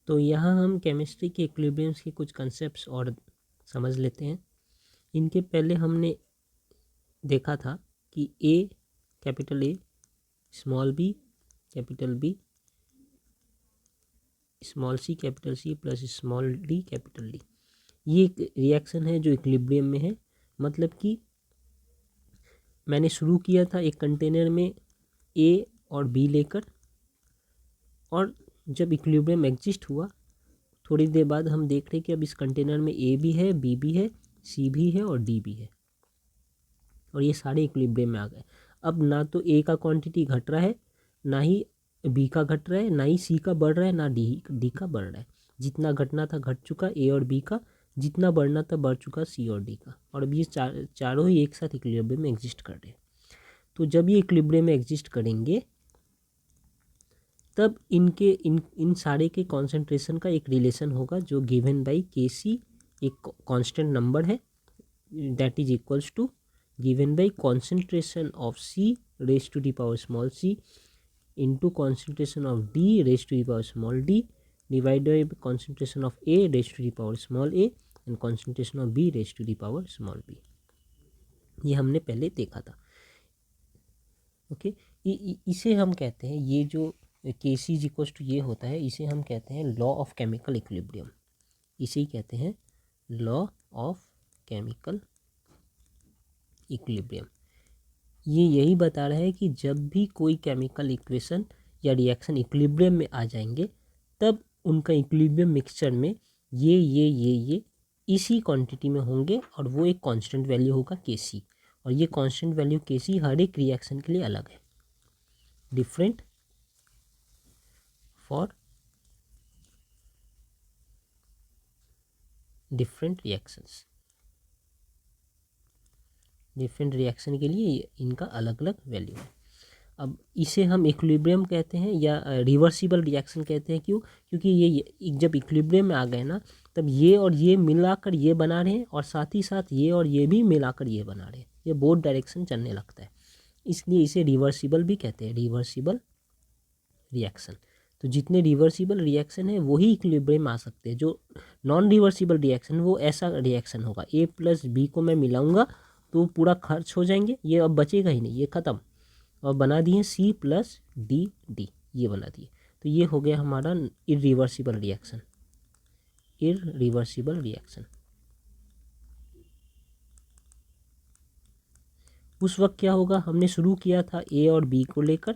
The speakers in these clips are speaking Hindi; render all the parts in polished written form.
तो यहाँ हम केमिस्ट्री के इक्विलिब्रियम्स के कुछ कंसेप्ट्स और समझ लेते हैं। इनके पहले हमने देखा था कि A capital A small B capital B small C capital C plus small D capital D, ये एक रिएक्शन है जो इक्विलिब्रियम में है। मतलब कि मैंने शुरू किया था एक कंटेनर में ए और बी लेकर, और जब इक्विलिब्रियम एग्जिस्ट हुआ थोड़ी देर बाद हम देख रहे कि अब इस कंटेनर में ए भी है, बी भी है, सी भी है और डी भी है, और ये सारे इक्विलिब्रियम में आ गए। अब ना तो ए का क्वांटिटी घट रहा है, ना ही बी का घट रहा है, ना ही सी का बढ़ रहा है, ना डी का बढ़ रहा है। जितना घटना था घट चुका ए और बी का, जितना बढ़ना था बढ़ चुका सी और डी का, और अब ये चारों ही एक साथ इक्विलिब्रियम में एग्जिस्ट कर रहे हैं। तो जब ये इक्विलिब्रियम में एग्जिस्ट करेंगे तब इनके इन सारे के कॉन्सेंट्रेशन का एक रिलेशन होगा जो गिवन बाई के सी, एक कांस्टेंट नंबर है, that is equals to given by concentration of C raise to the power small C into concentration of D raise to the power small D divided by concentration of A raise to the power small A and concentration of B raise to the power small B. ये हमने पहले देखा था। ओके, इसे हम कहते हैं, ये जो के सी इज इक्वल्स टू ये होता है, इसे हम कहते हैं लॉ ऑफ केमिकल इक्विलिब्रियम। इसे ही कहते हैं लॉ ऑफ केमिकल इक्विलिब्रियम। ये यही बता रहा है कि जब भी कोई केमिकल इक्वेशन या रिएक्शन इक्विलिब्रियम में आ जाएंगे तब उनका इक्विलिब्रियम मिक्सचर में ये इसी क्वांटिटी में होंगे, और वो एक कांस्टेंट वैल्यू होगा के सी, और ये कांस्टेंट वैल्यू के सी हर एक रिएक्शन के लिए अलग है, different for different reactions. Different reaction के लिए इनका अलग अलग वैल्यू है। अब इसे हम इक्विलिब्रियम कहते हैं या रिवर्सिबल रिएक्शन कहते हैं। क्यों? क्योंकि ये जब इक्विलिब्रियम में आ गए ना तब ये और ये मिलाकर ये बना रहे हैं, और साथ ही साथ ये और ये भी मिलाकर ये बना रहे हैं, ये बोथ डायरेक्शन चलने लगता है, इसलिए इसे रिवर्सिबल भी कहते हैं, रिवर्सिबल रिएक्शन। तो जितने रिवर्सिबल रिएक्शन है वही इक्विलिब्रियम में आ सकते हैं। जो नॉन रिवर्सिबल रिएक्शन वो ऐसा रिएक्शन होगा, ए प्लस बी को मैं मिलाऊंगा तो पूरा खर्च हो जाएंगे, ये अब बचेगा ही नहीं, ये ख़त्म, और बना दिए सी प्लस डी डी, ये बना दिए। तो ये हो गया हमारा इरिवर्सिबल रिएक्शन। इरिवर्सिबल रिएक्शन उस वक्त क्या होगा, हमने शुरू किया था ए और बी को लेकर,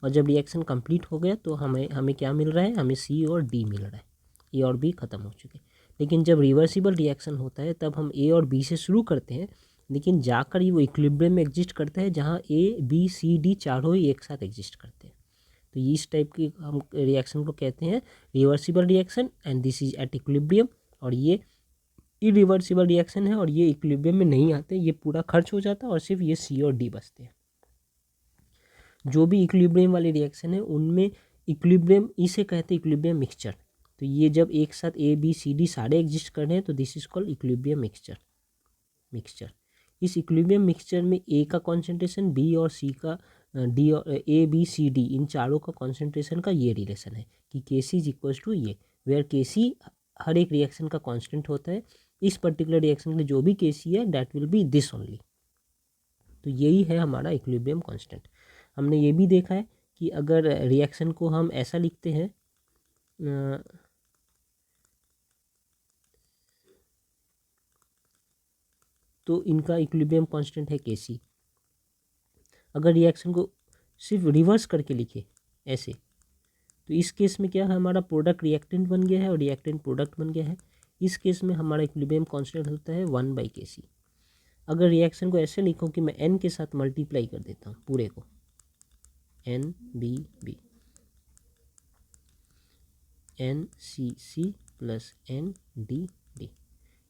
और जब रिएक्शन कंप्लीट हो गया तो हमें क्या मिल रहा है, हमें सी और डी मिल रहा है, ए और बी ख़त्म हो चुके। लेकिन जब रिवर्सिबल रिएक्शन होता है तब हम ए और बी से शुरू करते हैं, लेकिन जाकर ये वो इक्विलिब्रियम में एग्जिस्ट करता है जहाँ ए बी सी डी चारों ही एक साथ एग्जिस्ट करते हैं। तो इस टाइप की हम रिएक्शन को कहते हैं reversible reaction, and this is at equilibrium. और ये इरिवर्सिबल रिएक्शन है और ये इक्विलिब्रियम में नहीं आते, ये पूरा खर्च हो जाता है और सिर्फ ये सी और डी बचते हैं। जो भी इक्विलिब्रियम वाले रिएक्शन है उनमें इक्विलिब्रियम, इसे कहते हैं इक्विलिब्रियम मिक्सचर। तो ये जब एक साथ ए बी सी डी सारे एग्जिस्ट कर रहे हैं तो this is called equilibrium mixture. इस इक्विलिब्रियम मिक्सचर में ए का कॉन्सेंट्रेशन, बी और सी का, डी और ए बी सी डी इन चारों का कॉन्सेंट्रेशन का ये रिलेशन है कि के सी इज इक्वल्स टू ये, वेयर के सी हर एक रिएक्शन का कांस्टेंट होता है। इस पर्टिकुलर रिएक्शन के लिए जो भी के सी है that will be this only. तो यही है हमारा इक्विलिब्रियम कांस्टेंट। हमने ये भी देखा है कि अगर रिएक्शन को हम ऐसा लिखते हैं, तो इनका इक्विलिब्रियम कांस्टेंट है के सी। अगर रिएक्शन को सिर्फ रिवर्स करके लिखे ऐसे, तो इस केस में क्या है, हमारा प्रोडक्ट रिएक्टेंट बन गया है और रिएक्टेंट प्रोडक्ट बन गया है। इस केस में हमारा इक्विलिब्रियम कांस्टेंट होता है 1/Kc। अगर रिएक्शन को ऐसे लिखो कि मैं n के साथ मल्टीप्लाई कर देता हूँ पूरे को, NBB NCC प्लस NDD,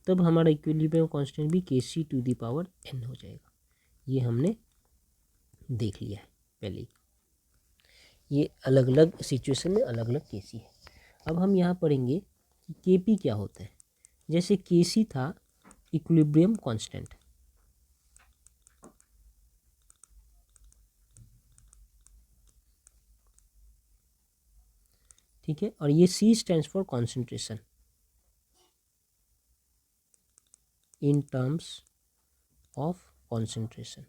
तब हमारा इक्विलिब्रियम कांस्टेंट भी Kc to the power n हो जाएगा। ये हमने देख लिया है पहले ही। ये अलग अलग सिचुएशन में अलग अलग Kc है। अब हम यहाँ पढ़ेंगे कि Kp क्या होता है। जैसे Kc था इक्विलिब्रियम कांस्टेंट, ठीक है। और ये C stands for concentration in terms of concentration.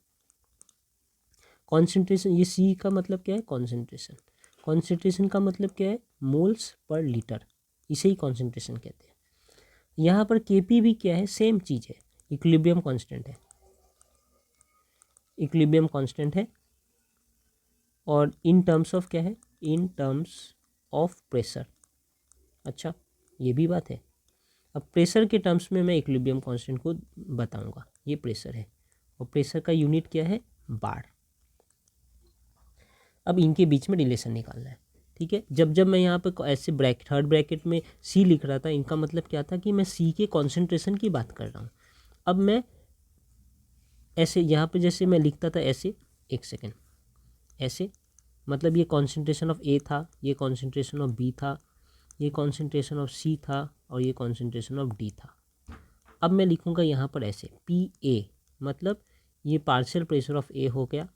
Concentration, ये C का मतलब क्या है? कॉन्सेंट्रेशन। कॉन्सेंट्रेशन का मतलब क्या है? मोल्स पर लीटर, इसे ही कॉन्सेंट्रेशन कहते हैं। यहाँ पर Kp भी क्या है? सेम चीज़ है, इक्विलिब्रियम कांस्टेंट है, इक्विलिब्रियम कांस्टेंट है। और इन टर्म्स ऑफ क्या है? In terms of pressure. अच्छा, ये भी बात है। अब प्रेशर के टर्म्स में मैं इक्विलिब्रियम कांस्टेंट को बताऊंगा। ये प्रेशर है और प्रेशर का यूनिट क्या है? बार। अब इनके बीच में रिलेशन निकालना है, ठीक है। जब जब मैं यहाँ पे ऐसे ब्रैकेट, थर्ड ब्रैकेट में C लिख रहा था, इनका मतलब क्या था कि मैं C के कॉन्सेंट्रेशन की बात कर रहा हूँ। अब मैं ऐसे यहाँ पे जैसे मैं लिखता था ऐसे, एक सेकेंड, ऐसे, मतलब ये कॉन्सेंट्रेशन ऑफ A था, ये कॉन्सेंट्रेशन ऑफ B था, ये कॉन्सेंट्रेशन ऑफ C था और ये कॉन्सेंट्रेशन ऑफ D था। अब मैं लिखूँगा यहाँ पर ऐसे PA, मतलब ये पार्शियल प्रेशर ऑफ A हो गया,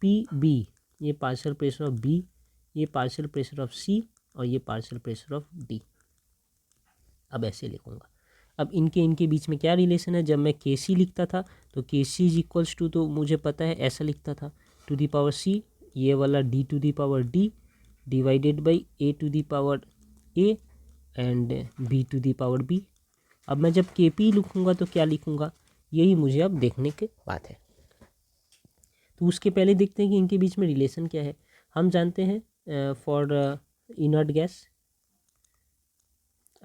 PB ये पार्शियल प्रेशर ऑफ B, ये पार्शियल प्रेशर ऑफ C और ये पार्शियल प्रेशर ऑफ D। अब ऐसे लिखूँगा। अब इनके बीच में क्या रिलेशन है? जब मैं Kc लिखता था तो Kc इज इक्वल्स टू, तो मुझे पता है ऐसा लिखता था, टू दी पावर C, ये वाला D to the power D divided by A to the power A and B to the power B। अब मैं जब Kp लिखूँगा तो क्या लिखूँगा? यही मुझे अब देखने की बात है। तो उसके पहले देखते हैं कि इनके बीच में रिलेशन क्या है। हम जानते हैं for inert gas,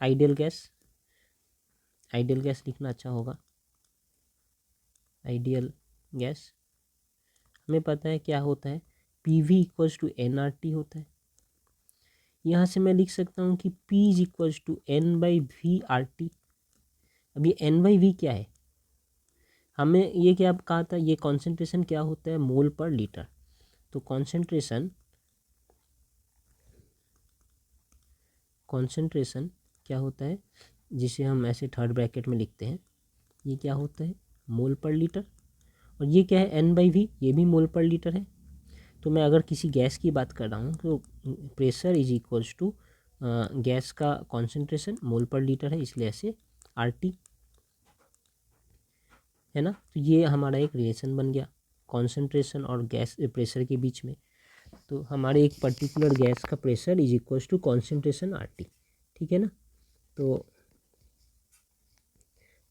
ideal gas, ideal gas लिखना अच्छा होगा, आइडियल गैस, हमें पता है क्या होता है, PV इक्वल्स टू nRT होता है। यहाँ से मैं लिख सकता हूँ कि P is equals to N/V/RT। अब ये N/V क्या है? हमें ये क्या कहा था? ये कॉन्सेंट्रेशन क्या होता है? मोल पर लीटर। तो कॉन्सेंट्रेशन क्या होता है, जिसे हम ऐसे थर्ड ब्रैकेट में लिखते हैं, ये क्या होता है? मोल पर लीटर। और ये क्या है? N/V, ये भी मोल पर लीटर है। तो मैं अगर किसी गैस की बात कर रहा हूँ तो pressure is equals to gas का कॉन्सेंट्रेशन मोल पर लीटर है, इसलिए ऐसे RT है ना। तो ये हमारा एक रिलेशन बन गया कॉन्सेंट्रेशन और गैस प्रेशर के बीच में। तो हमारे एक पर्टिकुलर गैस का pressure is equals to concentration RT, ठीक है ना। तो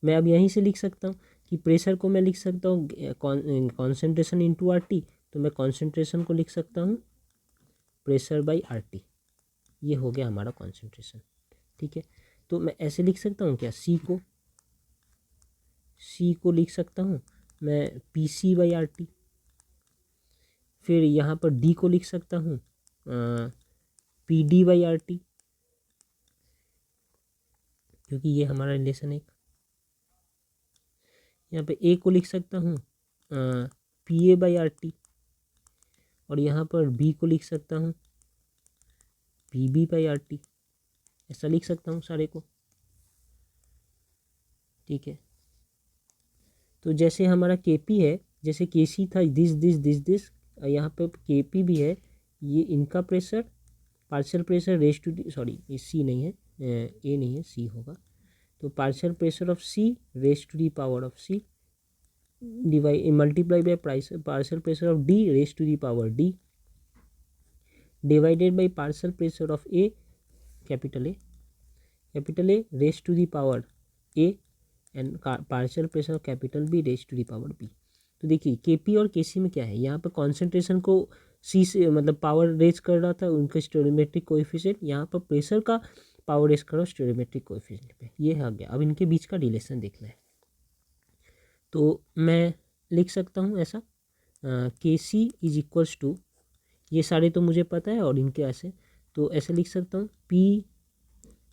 मैं अब यहीं से लिख सकता हूँ कि प्रेशर को मैं लिख सकता हूँ कॉन्सेंट्रेशन इंटू RT, तो मैं कॉन्सेंट्रेशन को लिख सकता हूँ प्रेशर बाई RT। ये हो गया हमारा कॉन्सेंट्रेशन, ठीक है। तो मैं ऐसे लिख सकता हूँ क्या? C को लिख सकता हूँ मैं PC/RT। फिर यहाँ पर D को लिख सकता हूँ PD/RT, क्योंकि ये हमारा रिलेशन है। यहाँ पे A को लिख सकता हूँ PA/RT और यहाँ पर B को लिख सकता हूँ PB/RT। ऐसा लिख सकता हूँ सारे को, ठीक है। तो जैसे हमारा Kp है, जैसे Kc था दिस, यहाँ पे Kp भी है, ये इनका pressure, partial pressure raise to D, sorry ये C नहीं है, A नहीं है, C होगा। तो partial pressure of C raise to the power of C divide multiply by partial pressure of D raise to the power D divided by partial pressure of A, capital A raise to the power A and partial pressure of capital B raise to the power B। तो देखिए Kp और Kc में क्या है, यहाँ पर कॉन्सेंट्रेशन को C से मतलब पावर रेज कर रहा था उनका स्टोइकोमेट्रिक कोएफिशिएंट, यहाँ पर प्रेशर का पावर रेज कर रहा स्टोइकोमेट्रिक कोएफिशिएंट पे। ये आ गया। अब इनके बीच का रिलेशन देखना है, तो मैं लिख सकता हूँ ऐसा Kc इज इक्वल्स टू, ये सारे तो मुझे पता है और इनके ऐसे, तो ऐसे लिख सकता हूँ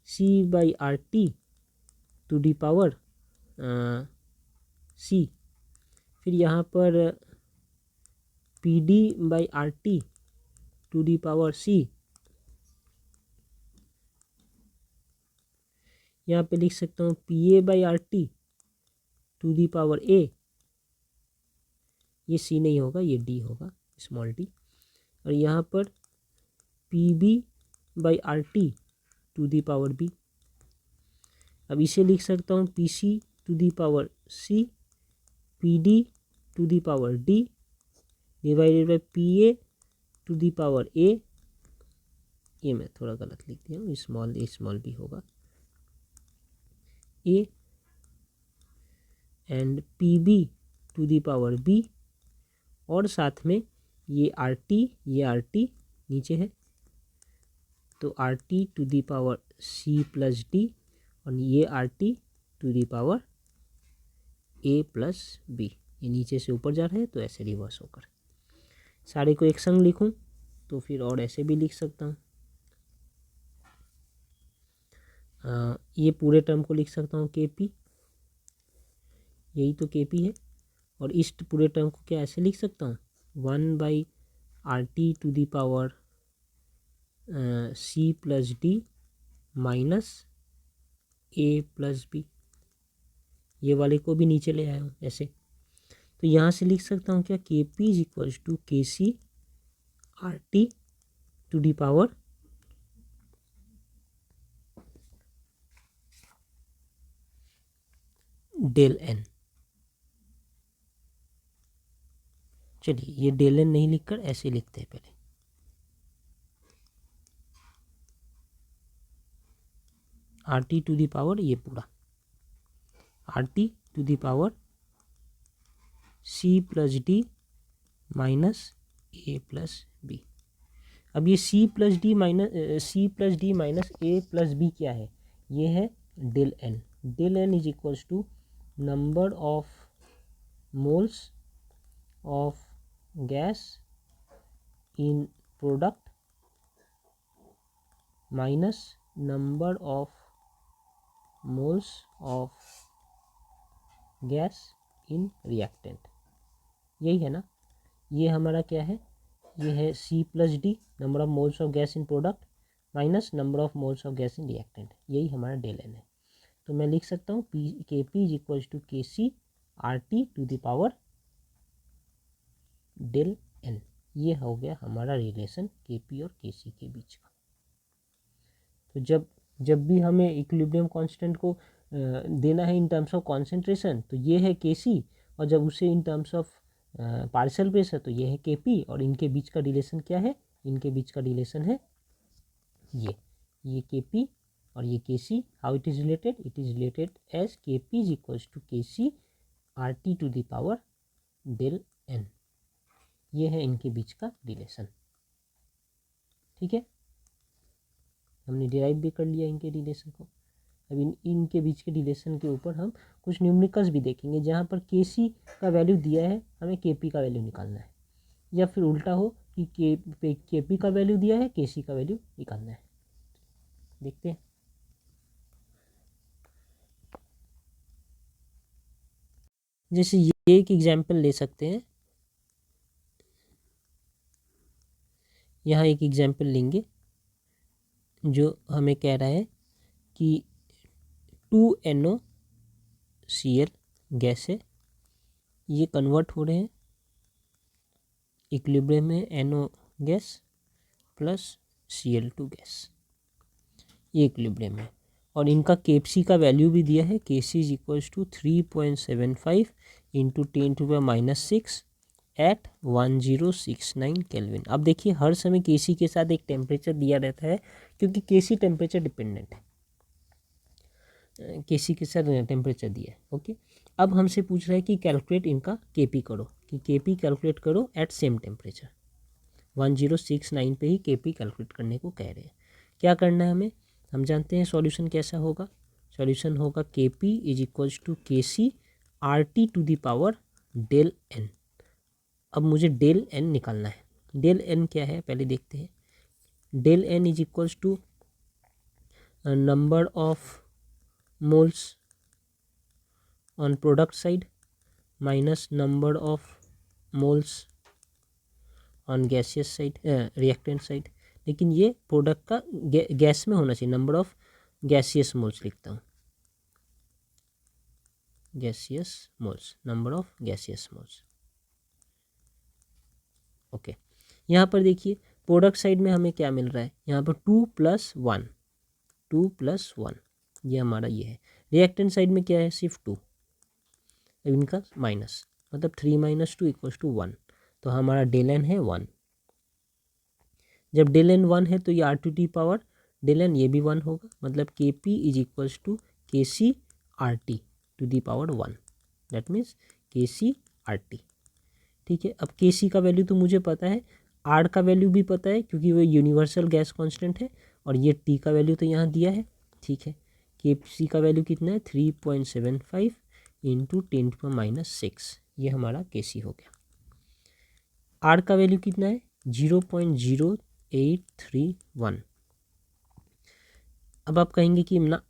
PC/RT to the power C। फिर यहाँ पर PD/RT to the power C, यहाँ पे लिख सकता हूँ PA/RT to the power A, ये C नहीं होगा, ये D होगा, स्मॉल d। और यहाँ पर PB by R T to the power B. अब इसे लिख सकता हूँ P C to the power C, P D to the power D divided by P A to the power A. ये मैं थोड़ा गलत लिख दिया हूँ, स्मॉल भी होगा, A and P B to the power B, और साथ में ये आर टी नीचे है तो R T to the power C plus D, और ये R T to the power A plus B. ये नीचे से ऊपर जा रहा है तो ऐसे रिवर्स होकर सारे को एक संग लिखूं तो फिर और ऐसे भी लिख सकता हूँ। ये पूरे टर्म को लिख सकता हूँ के पी, यही तो के पी है, और इस पूरे टर्म को क्या ऐसे लिख सकता हूँ 1/RT to the power C plus D minus A plus B. ये वाले को भी नीचे ले आया हूँ ऐसे, तो यहाँ से लिख सकता हूँ क्या के P is equals to K C R T to the power del N. चलिए ये डेल एन नहीं लिखकर ऐसे लिखते हैं पहले, R T to the power ये पूरा R T to the power C plus D minus A plus B. अब ये C plus D minus A plus B क्या है, ये है del N. Del N is equals to number of moles of gas in product minus number of moles of gas in reactant. यही है ना, ये हमारा क्या है, ये है C plus D number of moles of gas in product minus number of moles of gas in reactant, यही हमारा डेल एन है। तो मैं लिख सकता हूँ के P is equals to K C R T to the power del N. ये हो गया हमारा रिलेशन के पी और के सी के बीच का। तो जब भी हमें इक्विलिब्रियम कांस्टेंट को देना है इन टर्म्स ऑफ कॉन्सेंट्रेशन तो ये है के सी, और जब उसे in terms of partial pressure तो ये है के पी, और इनके बीच का रिलेशन क्या है, इनके बीच का रिलेशन है ये के पी और ये K C. How it is related, it is related as K P is equals to K C R T to the power del N. ये है इनके बीच का रिलेशन। ठीक है, हमने डिराइव भी कर लिया इनके रिलेशन को। अब इनके बीच के रिलेशन के ऊपर हम कुछ न्यूमेरिकल्स भी देखेंगे, जहाँ पर के सी का वैल्यू दिया है, हमें के पी का वैल्यू निकालना है, या फिर उल्टा हो कि के पी का वैल्यू दिया है, के सी का वैल्यू निकालना है। देखते हैं। जैसे ये एक एग्जाम्पल ले सकते हैं, यहाँ एक एग्जाम्पल लेंगे जो हमें कह रहा है कि 2NOCl गैस है, ये कन्वर्ट हो रहे हैं इक्विलिब्रियम में NO gas plus Cl2 gas, ये इक्विलिब्रियम है, और इनका केपसी का वैल्यू भी दिया है, KC is equals to 3.75 into 10⁻⁶ at 1069 kelvin. अब देखिए हर समय केसी के साथ एक टेम्परेचर दिया रहता है, क्योंकि केसी टेम्परेचर डिपेंडेंट है, केसी के साथ टेम्परेचर दिया है। ओके, अब हमसे पूछ रहा है कि कैलकुलेट इनका केपी करो, कि केपी कैलकुलेट करो एट सेम टेम्परेचर। 1069 पे ही केपी कैलकुलेट करने को कह रहे हैं। क्या करना है हमें, हम जानते हैं सॉल्यूशन कैसा होगा। सॉल्यूशन होगा के P is equals to K C R T to the power del N. अब मुझे डेल एन निकालना है। डेल एन क्या है पहले देखते हैं। Del N is equals to number of moles on product side minus number of moles on gaseous side, reactant side. लेकिन ये प्रोडक्ट का गैस में होना चाहिए, नंबर ऑफ गैसियस मोल्स लिखता हूँ, gaseous moles, number of gaseous moles. Okay, यहाँ पर देखिए प्रोडक्ट साइड में हमें क्या मिल रहा है, यहाँ पर 2+1, 2+1 ये हमारा ये है। रिएक्टेंट साइड में क्या है, सिर्फ 2, इनका माइनस, मतलब 3 - 2 = 1, तो हमारा डेल एन है 1। जब डेल एन 1 है तो ये R⁻⁴ डेल एन ये भी 1 होगा, मतलब Kp = KcRT⁴ that means KcRT। ठीक है, अब Kc का वैल्यू तो मुझे पता है, R का वैल्यू भी पता है क्योंकि वो यूनिवर्सल गैस कांस्टेंट है, और ये T का वैल्यू तो यहाँ दिया है। ठीक है, Kc का वैल्यू कितना है, 3.75 × 10⁻⁶, ये हमारा Kc हो गया। R का वैल्यू कितना है, 0.0831। अब आप कहेंगे कि ना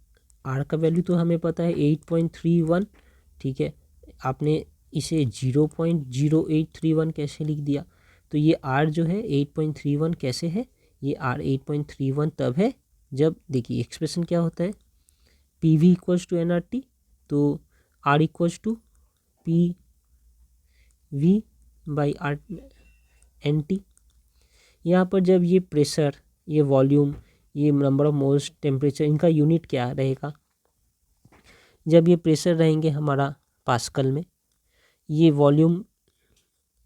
R का वैल्यू तो हमें पता है 8.31, ठीक है, आपने इसे 0.0831 कैसे लिख दिया, तो ये R जो है 8.31 कैसे है, ये R 8.31 तब है जब, देखिए एक्सप्रेशन क्या होता है, PV = nRT, तो R = PV/NT। यहाँ पर जब ये प्रेशर, ये वॉल्यूम, ये नंबर ऑफ मोल्स, टेम्परेचर, इनका यूनिट क्या रहेगा, जब ये प्रेशर रहेंगे हमारा पास्कल में, ये वॉल्यूम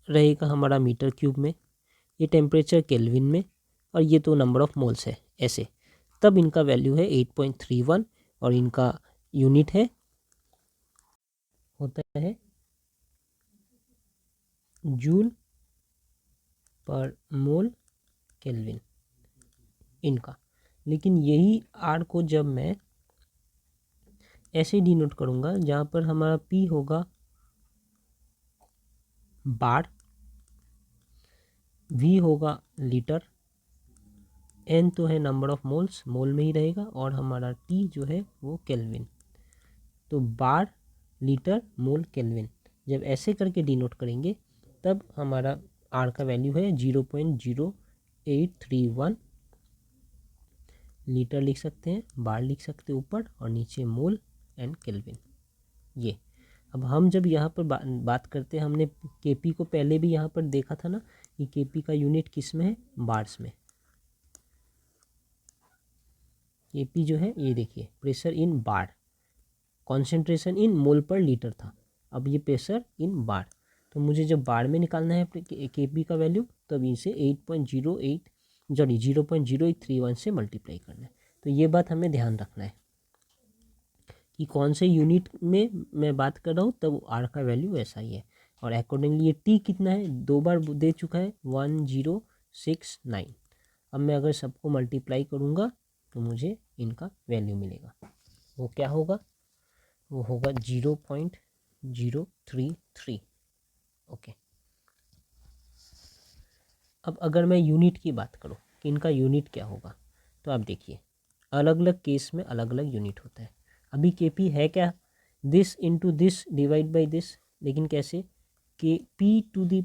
रहेगा हमारा मीटर क्यूब में, ये टेम्परेचर केल्विन में, और ये तो नंबर ऑफ मोल्स है ऐसे, तब इनका वैल्यू है 8.31 और इनका यूनिट है, होता है जूल पर मोल केल्विन इनका। लेकिन यही R को जब मैं ऐसे डिनोट करूँगा, जहाँ पर हमारा P होगा बार, V होगा लीटर, N तो है नंबर ऑफ मोल्स, मोल में ही रहेगा, और हमारा T जो है वो केल्विन, तो बार, लीटर, मोल, केल्विन, जब ऐसे करके डिनोट करेंगे तब हमारा R का वैल्यू है 0.0831 लीटर लिख सकते हैं, बार लिख सकते हैं ऊपर, और नीचे मोल एंड केल्विन। ये अब हम जब यहाँ पर बात करते हैं, हमने Kp को पहले भी यहाँ पर देखा था ना कि Kp का यूनिट किस में है, बार्स में। Kp जो है ये देखिए, pressure in bar, concentration in मोल पर लीटर था, अब ये प्रेशर इन बार, तो मुझे जब बार में निकालना है Kp का वैल्यू, तब इसे 0.0831 से मल्टीप्लाई करना है। तो ये बात हमें ध्यान रखना है कि कौन से यूनिट में मैं बात कर रहा हूँ, तब R का वैल्यू ऐसा ही है, और अकॉर्डिंगली ये T कितना है, 2 बार दे चुका है, 1069। अब मैं अगर सबको मल्टीप्लाई करूँगा तो मुझे इनका वैल्यू मिलेगा, वो क्या होगा, वो होगा 0.033। ओके, अब अगर मैं यूनिट की बात करूँ कि इनका यूनिट क्या होगा, तो आप देखिए अलग अलग केस में अलग अलग यूनिट होता है। अभी Kp है क्या, this into this divide by this, लेकिन कैसे, कि P⁴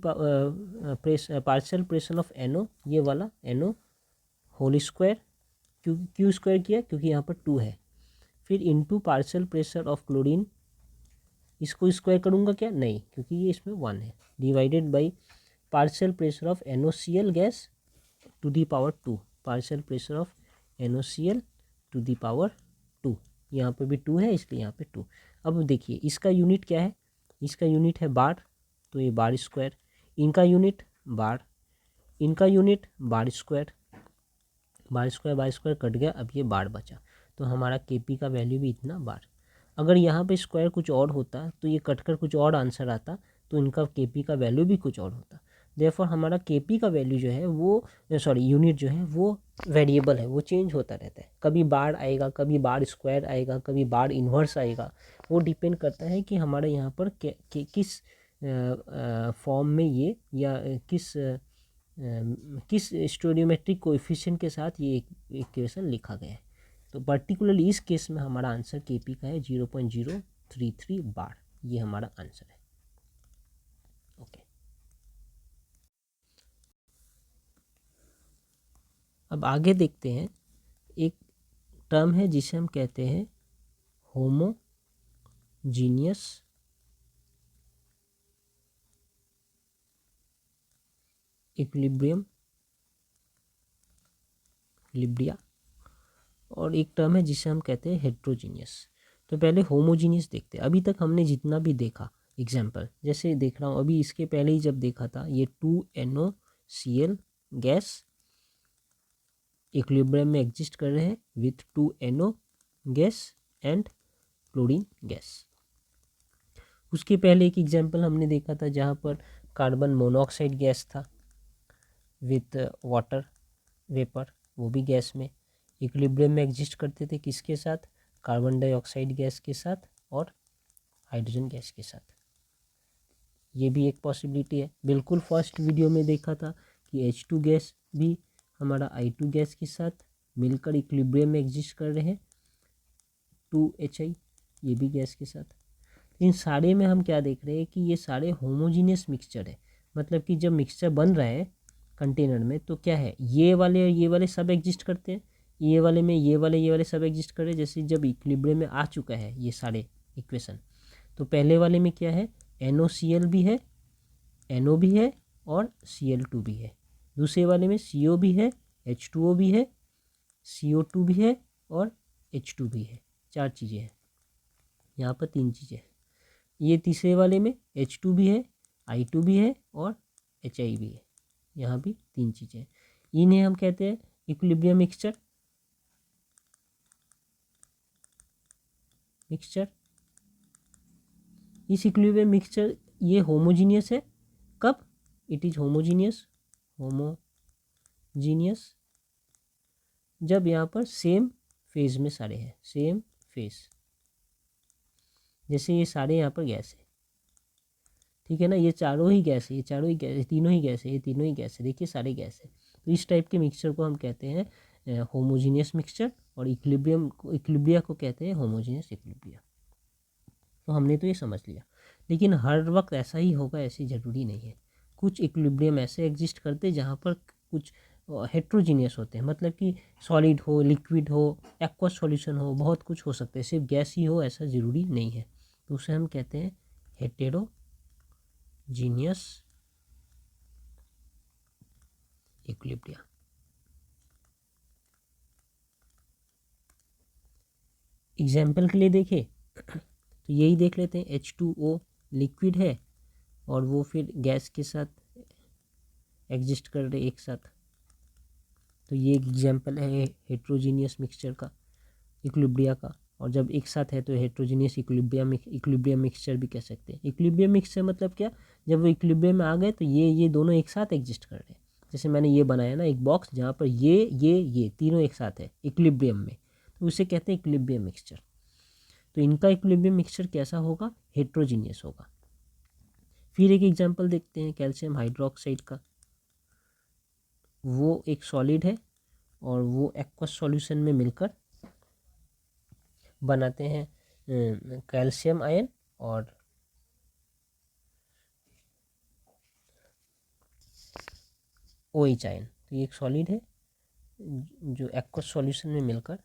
partial pressure of NO, ये वाला NO होल स्क्वायर, क्यों स्क्वायर किया, क्योंकि यहाँ पर 2 है, फिर into partial pressure of chlorine, इसको स्क्वायर करूँगा क्या, नहीं, क्योंकि ये इसमें 1 है, divided by partial pressure of NOCl gas to the power 2, partial pressure of NOCl to the power 2, यहाँ पर भी 2 है इसलिए यहाँ पे 2। अब देखिए इसका यूनिट क्या है, इसका यूनिट है बार, तो ये बार स्क्वायर, इनका यूनिट बार, इनका unit bar square, bar square cut गया, अब ये बार बचा, तो हमारा Kp का वैल्यू भी इतना बार। अगर यहाँ पे स्क्वायर कुछ और होता तो ये कटकर कुछ और आंसर आता, तो इनका Kp का वैल्यू भी कुछ और होता। देयरफॉर हमारा Kp का वैल्यू जो है वो, सॉरी यूनिट जो है वो वेरिएबल है, वो चेंज होता रहता है, कभी बार आएगा, कभी बार स्क्वायर आएगा, कभी बार इन्वर्स आएगा, वो डिपेंड करता है कि हमारे यहाँ पर किस फॉर्म में ये, या किस स्टोरियोमेट्रिक कोएफिशिएंट के साथ ये इक्वेशन लिखा गया है। तो पर्टिकुलरली इस केस में हमारा आंसर Kp का है 0.033 बार, ये हमारा आंसर है। ओके, अब आगे देखते हैं, एक टर्म है जिसे हम कहते हैं होमोजीनियस इक्विलिब्रियम इक्विलिब्रिया, और एक टर्म है जिसे हम कहते हैं हेट्रोजीनियस। तो पहले होमोजीनियस देखते हैं। अभी तक हमने जितना भी देखा एग्जाम्पल, जैसे देख रहा हूँ अभी इसके पहले ही जब देखा था, ये 2NoCl गैस इक्विलिब्रियम में एग्जिस्ट कर रहे हैं with 2NO gas and chlorine gas. उसके पहले एक एग्जाम्पल हमने देखा था जहाँ पर कार्बन मोनोऑक्साइड गैस था विथ वाटर वेपर, वो भी गैस में इक्विलिब्रियम में एग्जिस्ट करते थे, किसके साथ? कार्बन डाइऑक्साइड गैस के साथ और हाइड्रोजन गैस के साथ। ये भी एक पॉसिबिलिटी है। बिल्कुल फर्स्ट वीडियो में देखा था कि H2 गैस भी हमारा I2 गैस के साथ मिलकर इक्विलिब्रियम में एग्जिस्ट कर रहे हैं 2HI, ये भी गैस के साथ। इन सारे में हम क्या देख रहे हैं कि ये सारे होमोजीनियस मिक्सचर है। मतलब कि जब मिक्सचर बन रहा है कंटेनर में तो क्या है, ये वाले और ये वाले सब एग्जिस्ट करते हैं, ये वाले में ये वाले सब एग्जिस्ट कर रहे हैं। जैसे जब इक्विलिब्रियम में आ चुका है ये सारे इक्वेशन, तो पहले वाले में क्या है, NoCl भी है, NO भी है और Cl2 भी है। दूसरे वाले में CO भी है, H2O भी है, CO2 भी है और H2 भी है। 4 चीज़ें हैं, यहाँ पर 3 चीज़ें हैं। ये तीसरे वाले में H2 भी है, I2 भी है और HI भी है, यहाँ भी 3 चीज़ें हैं। इन्हें हम कहते हैं इक्विलिब्रियम मिक्सचर। इस इक्विलिब्रियम मिक्सचर ये होमोजीनियस है। कब? इट इज़ होमोजीनियस जब यहाँ पर सेम फेज में सारे हैं, सेम फेज। जैसे ये सारे यहाँ पर गैस है, ठीक है ना, ये चारों ही गैस है, ये चारों ही गैस, तीनों ही गैस है, ये तीनों ही गैस है, देखिए सारे गैस है। तो इस टाइप के मिक्सचर को हम कहते हैं होमोजीनियस मिक्सचर, और इक्विलिब्रिया को कहते हैं होमोजीनियस इक्विलिब्रिया। तो हमने तो ये समझ लिया, लेकिन हर वक्त ऐसा ही होगा ऐसी ज़रूरी नहीं है। कुछ इक्विलिब्रियम ऐसे एग्जिस्ट करते हैं जहाँ पर कुछ हेट्रोजीनियस होते हैं, मतलब कि सॉलिड हो, लिक्विड हो, एक्वस सॉल्यूशन हो, बहुत कुछ हो सकता है, सिर्फ गैस ही हो ऐसा ज़रूरी नहीं है। तो उसे हम कहते हैं हेटेरोजीनियस इक्विलिब्रिया। एग्जाम्पल के लिए देखें तो यही देख लेते हैं, H2O लिक्विड है और वो फिर गैस के साथ एग्जिस्ट कर रहे एक साथ। तो ये एक एग्जाम्पल है हेट्रोजीनियस मिक्सचर का, इक्विलिब्रिया का। और जब एक साथ है तो हेट्रोजीनियस इक्विलिब्रियम मिक्सचर भी कह सकते हैं। इक्विलिब्रियम मिक्सचर मतलब क्या, जब वो इक्विलिब्रियम में आ गए तो ये दोनों एक साथ एग्जिस्ट कर रहे हैं। जैसे मैंने ये बनाया ना एक बॉक्स जहाँ पर ये तीनों एक साथ है इक्विलिब्रियम में, तो उसे कहते हैं इक्विलिब्रियम मिक्सचर। तो इनका इक्विलिब्रियम मिक्सचर कैसा होगा, हेट्रोजीनियस होगा। फिर एक एग्जांपल देखते हैं कैल्शियम हाइड्रोक्साइड का। वो एक सॉलिड है और वो एक्वस सॉल्यूशन में मिलकर बनाते हैं कैल्शियम आयन और OH आयन। तो ये एक सॉलिड है जो एक्वस सॉल्यूशन में मिलकर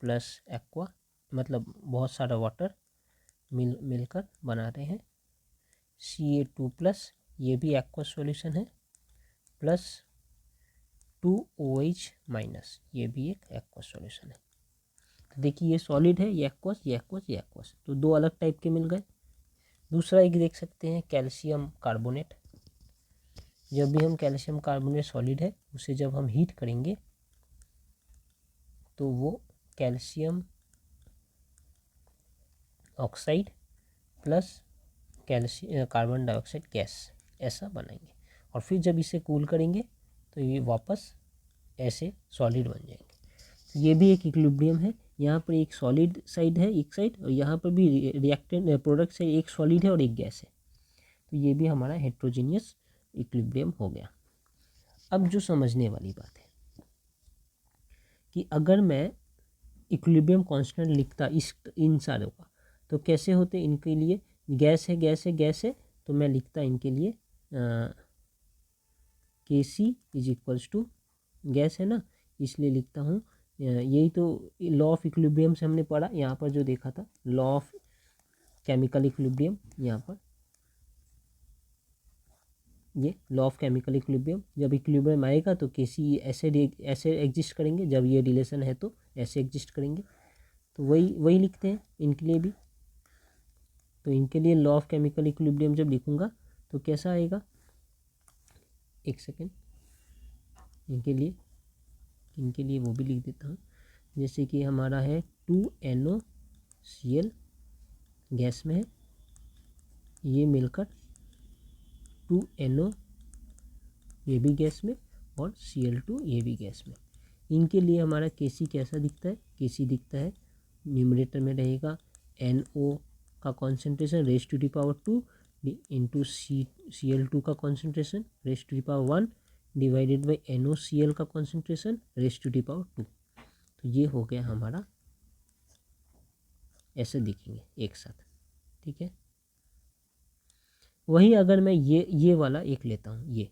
प्लस एक्वा मतलब बहुत सारा वाटर मिलकर बना रहे हैं Ca2+, ये भी एक्वस सॉल्यूशन है, प्लस 2OH-, ये भी एक एक्वस सॉल्यूशन है। तो देखिए ये सॉलिड है, ये एक्वस, ये एक्वस, ये एक्वस, तो दो अलग टाइप के मिल गए। दूसरा एक देख सकते हैं कैल्शियम कार्बोनेट। जब भी हम कैल्शियम कार्बोनेट सॉलिड है उसे जब हम हीट करेंगे तो वो calcium oxide plus carbon dioxide gas ऐसा बनाएंगे, और फिर जब इसे कूल करेंगे तो ये वापस ऐसे सॉलिड बन जाएंगे। ये भी एक इक्विलिब्रियम है। यहाँ पर एक सॉलिड साइड है एक साइड, और यहाँ पर भी रिएक्टेंट प्रोडक्ट से एक सॉलिड है और एक गैस है। तो ये भी हमारा हेट्रोजीनियस इक्विलिब्रियम हो गया। अब जो समझने वाली बात है कि अगर मैं इक्विलिब्रियम कांस्टेंट लिखता इन सारों का, तो कैसे होते इनके लिए, गैस है गैस है गैस है, तो मैं लिखता इनके लिए Kc is equals to gas है ना, इसलिए लिखता हूँ यही तो लॉ ऑफ इक्विलिब्रियम से हमने पढ़ा, यहाँ पर जो देखा था लॉ ऑफ केमिकल इक्विलिब्रियम, यहाँ पर ये लॉ ऑफ केमिकल इक्विलिब्रियम, जब इक्विलिब्रियम आएगा तो केसी ऐसे ऐसे एग्जिस्ट करेंगे, जब ये रिलेशन है तो ऐसे एग्जिस्ट करेंगे। तो वही वही लिखते हैं इनके लिए भी। तो इनके लिए लॉ ऑफ केमिकल इक्विलिब्रियम जब लिखूंगा तो कैसा आएगा, एक सेकेंड, इनके लिए वो भी लिख देता हूँ। जैसे कि हमारा है 2NOCl गैस में है, ये मिलकर 2NO ये भी गैस में और Cl2 ये भी गैस में। इनके लिए हमारा Kc कैसा दिखता है, Kc दिखता है न्यूमरेटर में रहेगा NO का concentration raise to the power 2 into Cl2 का concentration raise to the power 1 divided by NOCl का concentration raise to the power 2। तो ये हो गया हमारा, ऐसे दिखेंगे एक साथ, ठीक है। वही अगर मैं ये वाला एक लेता हूँ ये,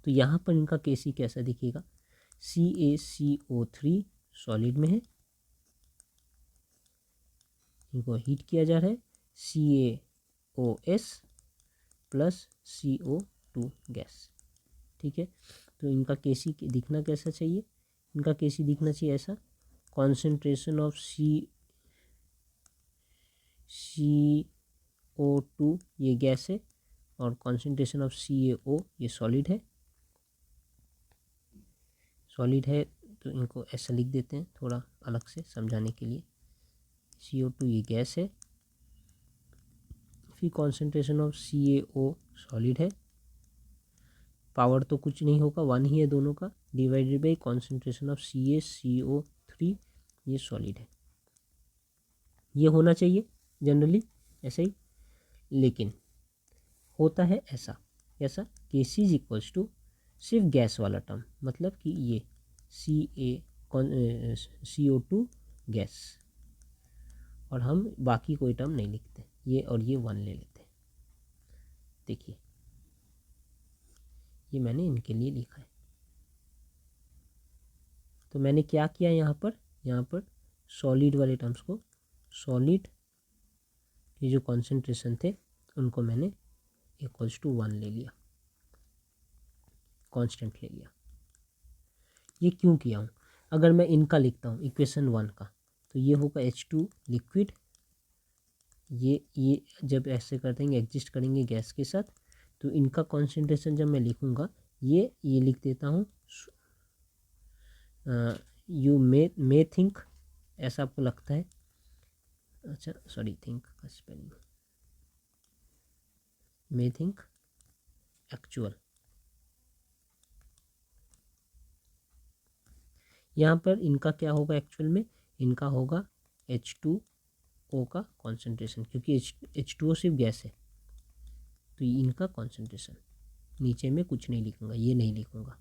तो यहाँ पर इनका Kc कैसा दिखेगा, CaCO3 सॉलिड में है, इनको हीट किया जा रहा है, CaOS प्लस CO2 गैस, ठीक है। तो इनका Kc दिखना कैसा चाहिए, इनका Kc दिखना चाहिए ऐसा, कॉन्सेंट्रेशन ऑफ CO2 ये गैस है और कॉन्सेंट्रेशन ऑफ CaO ये सॉलिड है, तो इनको ऐसा लिख देते हैं थोड़ा अलग से समझाने के लिए। CO2 ये गैस है, फिर कॉन्सेंट्रेशन ऑफ CaO सॉलिड है, पावर तो कुछ नहीं होगा, 1 ही है दोनों का, divided by concentration of CaCO3 ये सॉलिड है। ये होना चाहिए जनरली ऐसा ही, लेकिन होता है ऐसा Kc इज इक्वल्स टू सिर्फ गैस वाला टर्म, मतलब कि ये CO2 गैस, और हम बाकी कोई टर्म नहीं लिखते, ये और ये 1 ले लेते हैं। देखिए ये मैंने इनके लिए लिखा है। तो मैंने क्या किया यहाँ पर सॉलिड वाले टर्म्स को, सॉलिड के जो कॉन्सेंट्रेशन थे उनको मैंने इक्वल्स टू 1 ले लिया, कांस्टेंट ले लिया। ये क्यों किया हूँ, अगर मैं इनका लिखता हूँ इक्वेशन 1 का, तो ये होगा H2 लिक्विड, ये जब ऐसे कर देंगे एग्जिस्ट करेंगे गैस के साथ, तो इनका कॉन्सेंट्रेशन जब मैं लिखूँगा ये लिख देता हूँ, यू मे थिंक, ऐसा आपको लगता है, अच्छा सॉरी थिंक का स्पेलिंग, मे थिंक एक्चुअल, यहाँ पर इनका क्या होगा एक्चुअल में, इनका होगा H2O का कॉन्सेंट्रेशन, क्योंकि H2O सिर्फ गैस है, तो इनका कॉन्सेंट्रेशन, नीचे में कुछ नहीं लिखूँगा, ये नहीं लिखूँगा,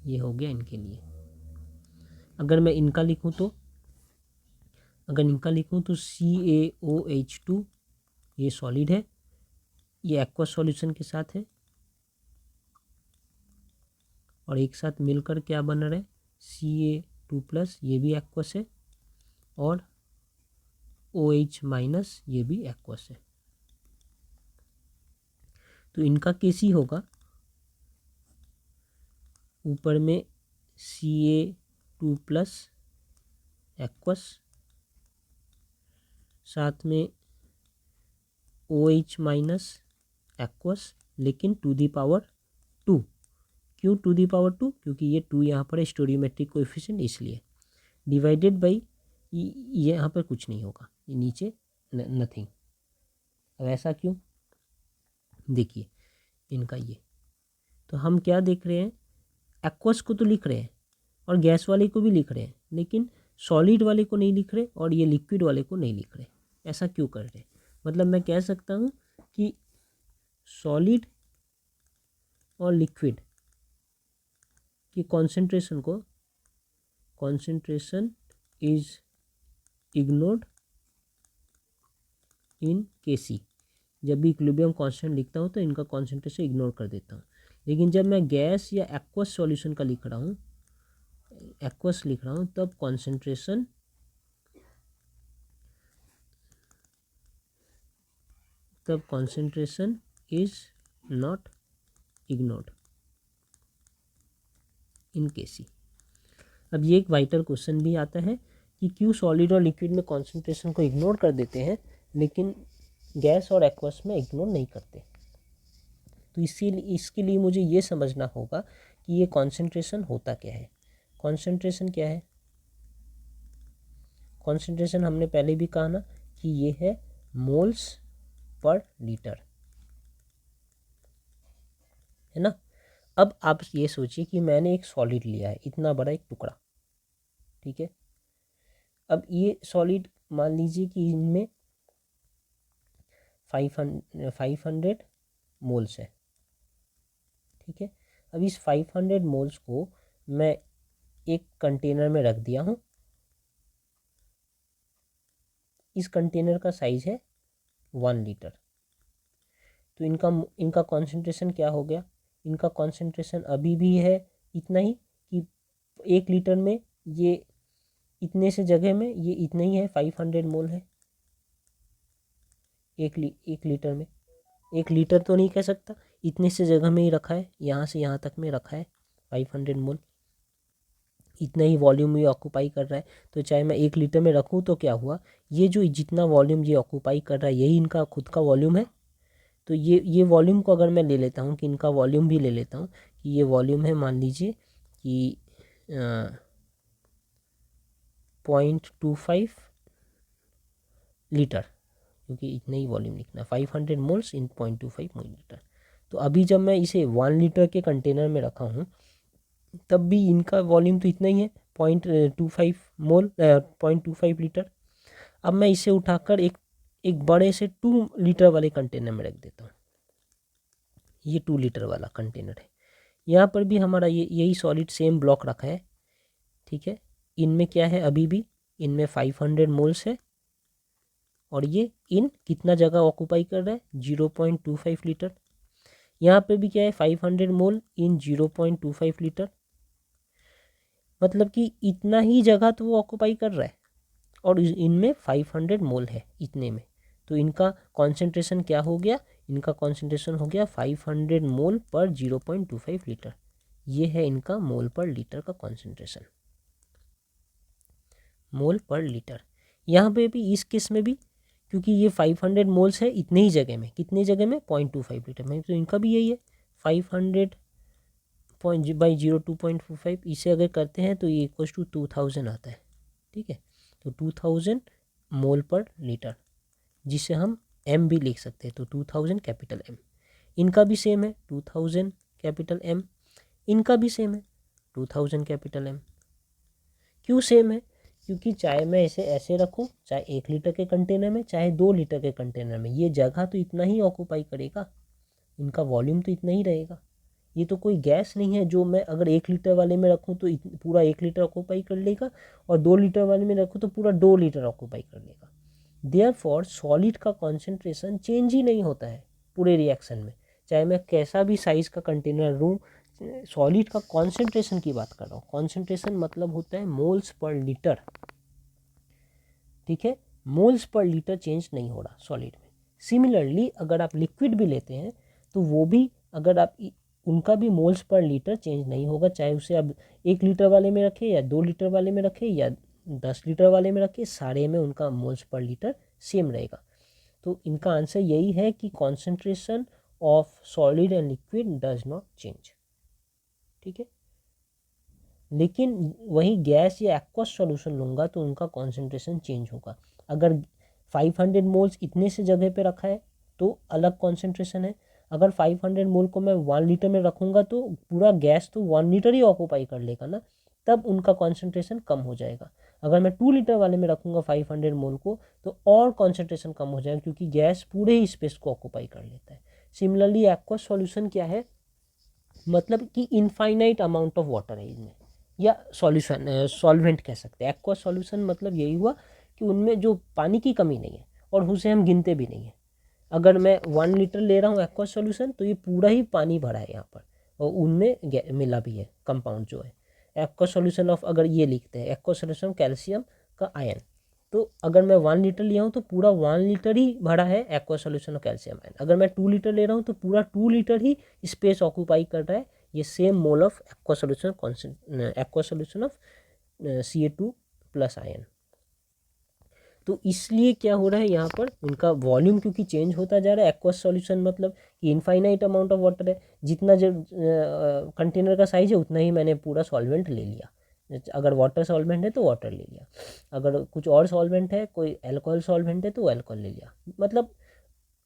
ये हो गया इनके लिए। अगर मैं इनका लिखूँ तो CaOH2 ये सॉलिड है, ये एक्वा सॉल्यूशन के साथ है, और एक साथ मिलकर क्या बन रहा है Ca2+, ये भी एक्वस है, और OH- ये भी एक्वस है। तो इनका Kc होगा ऊपर में Ca2+ एक्वस, साथ में OH- एक्वस, लेकिन टू दी पावर 2। क्यों टू दी पावर 2, क्योंकि ये 2 यहाँ पर है स्टोरियोमेट्रिक कोएफिशिएंट, इसलिए डिवाइडेड बाई ये यहाँ पर कुछ नहीं होगा, ये नीचे नथिंग। अब ऐसा क्यों, देखिए इनका ये, तो हम क्या देख रहे हैं, एक्वस को तो लिख रहे हैं और गैस वाले को भी लिख रहे हैं, लेकिन सॉलिड वाले को नहीं लिख रहे और ये लिक्विड वाले को नहीं लिख रहे। ऐसा क्यों कर रहे हैं, मतलब मैं कह सकता हूँ कि सॉलिड और लिक्विड की concentration is ignored in Kc। जब भी इक्विलिब्रियम कांस्टेंट लिखता हूँ तो इनका कॉन्सेंट्रेशन इग्नोर कर देता हूँ, लेकिन जब मैं गैस या एक्वस सॉल्यूशन का लिख रहा हूँ, तब concentration is not ignored in KC. अब ये एक वाइटल क्वेश्चन भी आता है कि क्यों सॉलिड और लिक्विड में कॉन्सेंट्रेशन को इग्नोर कर देते हैं लेकिन गैस और एक्वस में इग्नोर नहीं करते। तो इसके लिए मुझे ये समझना होगा कि ये कॉन्सेंट्रेशन होता क्या है। कॉन्सेंट्रेशन क्या है? कॉन्सेंट्रेशन हमने पहले भी कहा ना कि ये है मोल्स पर लीटर, है ना। अब आप ये सोचिए कि मैंने एक सॉलिड लिया है, इतना बड़ा एक टुकड़ा, ठीक है। अब ये सॉलिड मान लीजिए कि इनमें 500 मोल्स है, ठीक है। अब इस 500 मोल्स को मैं एक कंटेनर में रख दिया हूँ। इस कंटेनर का साइज है 1 लीटर। तो इनका कॉन्सेंट्रेशन क्या हो गया? इनका कॉन्सेंट्रेशन अभी भी है इतना ही कि 1 लीटर में ये इतने से जगह में ये इतना ही है, 500 मोल है एक लीटर में। 1 लीटर तो नहीं कह सकता, इतने से जगह में ही रखा है, यहाँ से यहाँ तक में रखा है 500 मोल, इतना ही वॉल्यूम ये ऑक्यूपाई कर रहा है। तो चाहे मैं 1 लीटर में रखूँ तो क्या हुआ, ये जो जितना वॉल्यूम ये ऑक्यूपाई कर रहा है यही इनका खुद का वॉल्यूम है। तो ये वॉल्यूम को अगर मैं ले लेता हूँ कि इनका वॉल्यूम भी ले लेता हूँ कि ये वॉल्यूम है, मान लीजिए कि 0.25 लीटर, क्योंकि इतना ही वॉल्यूम लिखना है, 500 मोल्स इन 0.25 लीटर। तो अभी जब मैं इसे 1 लीटर के कंटेनर में रखा हूँ तब भी इनका वॉल्यूम तो इतना ही है, 0.25 लीटर। अब मैं इसे उठाकर एक बड़े से 2 लीटर वाले कंटेनर में रख देता हूँ। ये 2 लीटर वाला कंटेनर है। यहाँ पर भी हमारा यही सॉलिड सेम ब्लॉक रखा है, ठीक है। इनमें क्या है, अभी भी इनमें 500 मोल्स है और ये इन कितना जगह ऑक्यूपाई कर रहा है, 0.25 लीटर। यहाँ पे भी क्या है, 500 मोल इन 0.25 लीटर, मतलब कि इतना ही जगह तो वो ऑक्यूपाई कर रहा है और इनमें 500 मोल है इतने में। तो इनका कॉन्सेंट्रेशन क्या हो गया, इनका कॉन्सेंट्रेशन हो गया 500 मोल पर 0.25 लीटर। ये है इनका मोल पर लीटर का कॉन्सेंट्रेशन, मोल पर लीटर। यहाँ पे भी इस केस में भी क्योंकि ये 500 मोल्स है इतने ही जगह में, कितने जगह में, 0.25 लीटर में, तो इनका भी यही है 500 बाई 0.25। इसे अगर करते हैं तो ये इक्वल टू 2000 आता है, ठीक है। तो 2000 मोल पर लीटर, जिसे हम एम भी लिख सकते हैं, तो 2000 कैपिटल एम। इनका भी सेम है 2000 कैपिटल एम, इनका भी सेम है 2000 कैपिटल एम। क्यों सेम है? क्योंकि चाहे मैं इसे ऐसे रखूं, चाहे 1 लीटर के कंटेनर में, चाहे 2 लीटर के कंटेनर में, ये जगह तो इतना ही ऑक्यूपाई करेगा, इनका वॉल्यूम तो इतना ही रहेगा। ये तो कोई गैस नहीं है जो मैं अगर 1 लीटर वाले में रखूँ तो पूरा 1 लीटर ऑक्यूपाई कर लेगा और 2 लीटर वाले में रखूँ तो पूरा 2 लीटर ऑक्यूपाई कर लेगा। देयरफॉर सॉलिड का कॉन्सेंट्रेशन चेंज ही नहीं होता है पूरे रिएक्शन में, चाहे मैं कैसा भी साइज का कंटेनर लूँ। सॉलिड का कॉन्सेंट्रेशन की बात कर रहा हूँ, कॉन्सेंट्रेशन मतलब होता है मोल्स पर लीटर, ठीक है। मोल्स पर लीटर चेंज नहीं हो रहा सॉलिड में। सिमिलरली अगर आप लिक्विड भी लेते हैं तो वो भी अगर आप उनका भी मोल्स पर लीटर चेंज नहीं होगा, चाहे उसे आप 1 लीटर वाले में रखें या 2 लीटर वाले में रखें या 10 लीटर वाले में रखें, सारे में उनका मोल्स पर लीटर सेम रहेगा। तो इनका आंसर यही है कि concentration of solid and liquid does not change, ठीक है। लेकिन वही गैस या एक्वस सॉल्यूशन लूँगा तो उनका कॉन्सेंट्रेशन चेंज होगा। अगर 500 मोल्स इतने से जगह पे रखा है तो अलग कॉन्सेंट्रेशन है, अगर 500 मोल को मैं 1 लीटर में रखूँगा तो पूरा गैस तो 1 लीटर ही ऑक्यूपाई कर लेगा ना, तब उनका कॉन्सेंट्रेशन कम हो जाएगा। अगर मैं 2 लीटर वाले में रखूँगा 500 मोल को तो और कॉन्सेंट्रेशन कम हो जाएगा क्योंकि गैस पूरे ही स्पेस को ऑक्यूपाई कर लेता है। सिमिलरली एक्वस सॉल्यूशन क्या है, मतलब कि इनफाइनाइट अमाउंट ऑफ वाटर है इनमें, या सॉल्यूशन सॉल्वेंट कह सकते हैं। एक्वा सॉल्यूशन मतलब यही हुआ कि उनमें जो पानी की कमी नहीं है और उसे हम गिनते भी नहीं है। अगर मैं 1 लीटर ले रहा हूँ एक्वा सॉल्यूशन तो ये पूरा ही पानी भरा है यहाँ पर और उनमें मिला भी है कंपाउंड जो है एक्वा सॉल्यूशन ऑफ, अगर ये लिखते हैं एक्वा सॉल्यूशन कैल्शियम का आयन, तो अगर मैं 1 लीटर लिया हूँ तो पूरा 1 लीटर ही भरा है aqua solution of calcium ion. अगर मैं 2 लीटर ले रहा हूँ तो पूरा 2 लीटर ही स्पेस ऑक्यूपाई कर रहा है ये same mole of aqua solution of Ca2+ ion. तो इसलिए क्या हो रहा है यहाँ पर उनका वॉल्यूम क्योंकि चेंज होता जा रहा है। एक्वस सॉल्यूशन मतलब कि इनफाइनाइट अमाउंट ऑफ वाटर है, जितना जो कंटेनर का साइज है उतना ही मैंने पूरा सॉल्वेंट ले लिया। अगर वाटर सॉल्वेंट है तो वाटर ले लिया, अगर कुछ और सॉल्वेंट है, कोई अल्कोहल सॉल्वेंट है तो अल्कोहल ले लिया। मतलब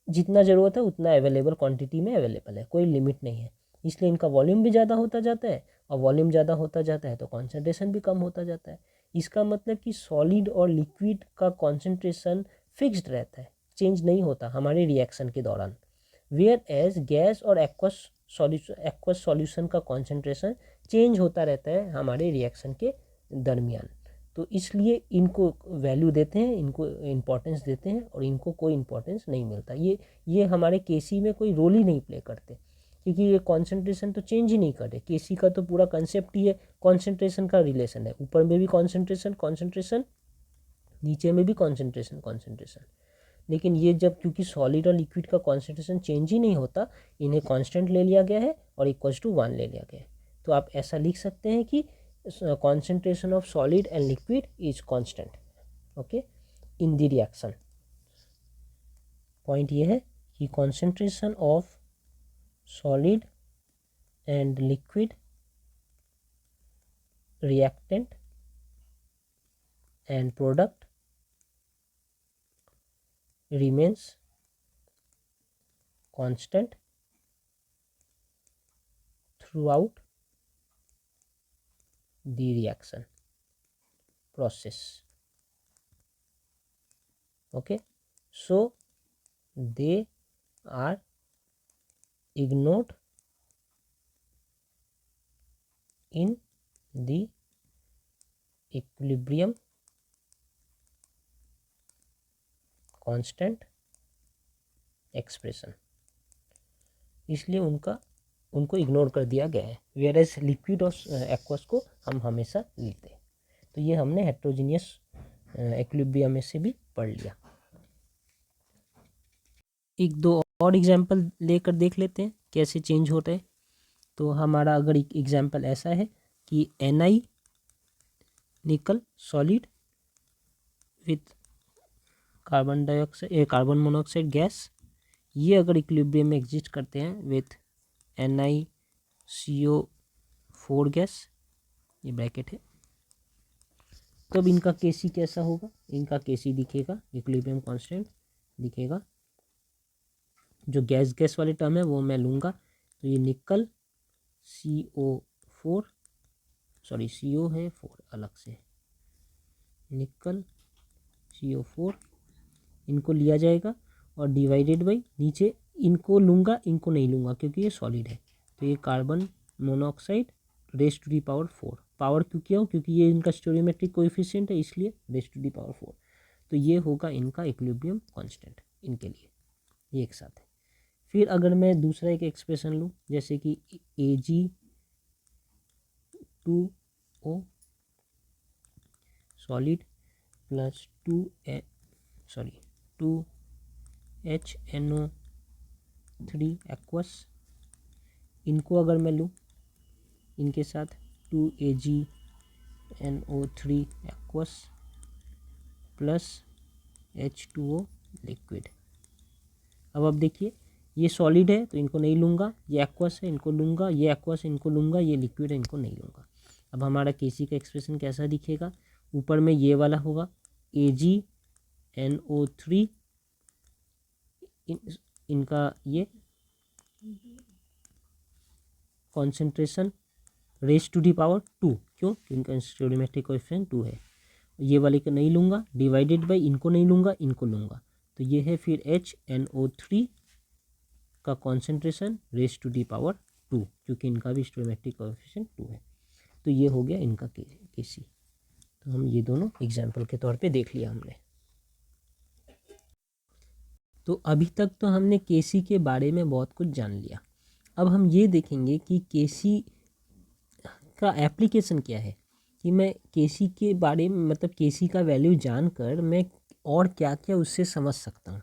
जितना ज़रूरत है उतना अवेलेबल क्वांटिटी में अवेलेबल है, कोई लिमिट नहीं है। इसलिए इनका वॉल्यूम भी ज़्यादा होता जाता है, और वॉल्यूम ज़्यादा होता जाता है तो कॉन्सेंट्रेशन भी कम होता जाता है। इसका मतलब कि सॉलिड और लिक्विड का कॉन्सेंट्रेशन फिक्स्ड रहता है, चेंज नहीं होता हमारे रिएक्शन के दौरान। वेयर एज गैस और एक्वस सॉल्यूशन का कॉन्सेंट्रेशन चेंज होता रहता है हमारे रिएक्शन के दरमियान। तो इसलिए इनको वैल्यू देते हैं, इनको इम्पोर्टेंस देते हैं, और इनको कोई इम्पोर्टेंस नहीं मिलता। ये हमारे केसी में कोई रोल ही नहीं प्ले करते, क्योंकि ये कॉन्सेंट्रेशन तो चेंज ही नहीं करे। केसी का तो पूरा कंसेप्ट ही है कॉन्सेंट्रेशन का रिलेशन है, ऊपर में भी कॉन्सेंट्रेशन, नीचे में भी कॉन्सेंट्रेशन। लेकिन ये जब क्योंकि सॉलिड और लिक्विड का कॉन्सेंट्रेशन चेंज ही नहीं होता, इन्हें कांस्टेंट ले लिया गया है और इक्वल्स टू 1 ले लिया गया है। तो आप ऐसा लिख सकते हैं कि concentration of solid and liquid is constant, okay, in the reaction। Point ये है कि concentration of solid and liquid reactant and product remains constant throughout the reaction process, okay, so they are ignored in the equilibrium constant expression। इसलिए उनको इग्नोर कर दिया गया है, वेयर एज लिक्विड और एक्वस को हम हमेशा लेते हैं। तो ये हमने हेट्रोजीनियस इक्विलिब्रियम में से भी पढ़ लिया। एक दो और एग्जांपल लेकर देख लेते हैं कैसे चेंज होता है। तो हमारा अगर एक एग्जांपल ऐसा है कि Ni निकल solid with carbon monoxide gas, ये अगर इक्विलिब्रियम में एग्जिस्ट करते हैं विथ NiCO4 गैस, ये ब्रैकेट है, तब इनका केसी कैसा होगा। इनका केसी दिखेगा, इक्विलिब्रियम कांस्टेंट दिखेगा। जो गैस वाले टर्म है वो मैं लूँगा, तो ये निकल CO4, सॉरी CO है 4 अलग से, निकल CO4 इनको लिया जाएगा और डिवाइडेड बाई नीचे इनको लूँगा, इनको नहीं लूँगा क्योंकि ये सॉलिड है। तो ये carbon monoxide raise to the power 4, power क्यों किया हूँ क्योंकि ये इनका स्टोइकियोमेट्रिक कोएफिशिएंट है, इसलिए रेज टू दी पावर 4। तो ये होगा इनका इक्विलिब्रियम कांस्टेंट इनके लिए, ये एक साथ है। फिर अगर मैं दूसरा एक एक्सप्रेशन लूँ जैसे कि Ag2O solid plus 2HNO3 aqueous, इनको अगर मैं लूँ इनके साथ 2AgNO3 aqueous plus H2O liquid. अब देखिए ये सॉलिड है तो इनको नहीं लूँगा, ये एक्वस है इनको लूँगा, ये एक्वस इनको लूँगा, ये लिक्विड है इनको नहीं लूँगा। अब हमारा केसी का एक्सप्रेशन कैसा दिखेगा, ऊपर में ये वाला होगा AgNO3, इनका ये concentration raise to the power 2, क्यों क्योंकि इनका स्टोइकियोमेट्रिक कोएफिशिएंट 2 है। ये वाले को नहीं लूँगा, डिवाइडेड बाई इनको नहीं लूँगा, इनको लूँगा, तो ये है फिर HNO3 का concentration raise to the power 2, क्योंकि इनका भी स्टोइकियोमेट्रिक कोएफिशिएंट 2 है। तो ये हो गया इनका केसी। तो हम ये दोनों एग्जाम्पल के तौर पे देख लिया हमने। तो अभी तक तो हमने केसी के बारे में बहुत कुछ जान लिया। अब हम ये देखेंगे कि केसी का एप्लीकेशन क्या है, कि मैं केसी के बारे में मतलब केसी का वैल्यू जानकर मैं और क्या क्या उससे समझ सकता हूँ,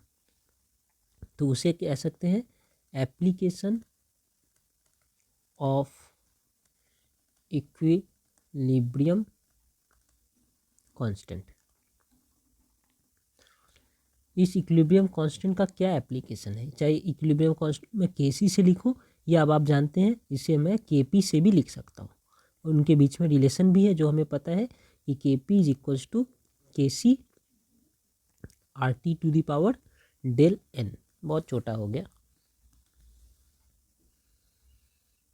तो उसे कह सकते हैं एप्लीकेशन ऑफ इक्विलिब्रियम कांस्टेंट। इस इक्विलिब्रियम कांस्टेंट का क्या एप्लीकेशन है, चाहे इक्विलिब्रियम कांस्टेंट मैं केसी से लिखूं या अब आप जानते हैं इसे मैं केपी से भी लिख सकता हूँ। उनके बीच में रिलेशन भी है जो हमें पता है कि K P is equals to KC R T to the power del N. बहुत छोटा हो गया।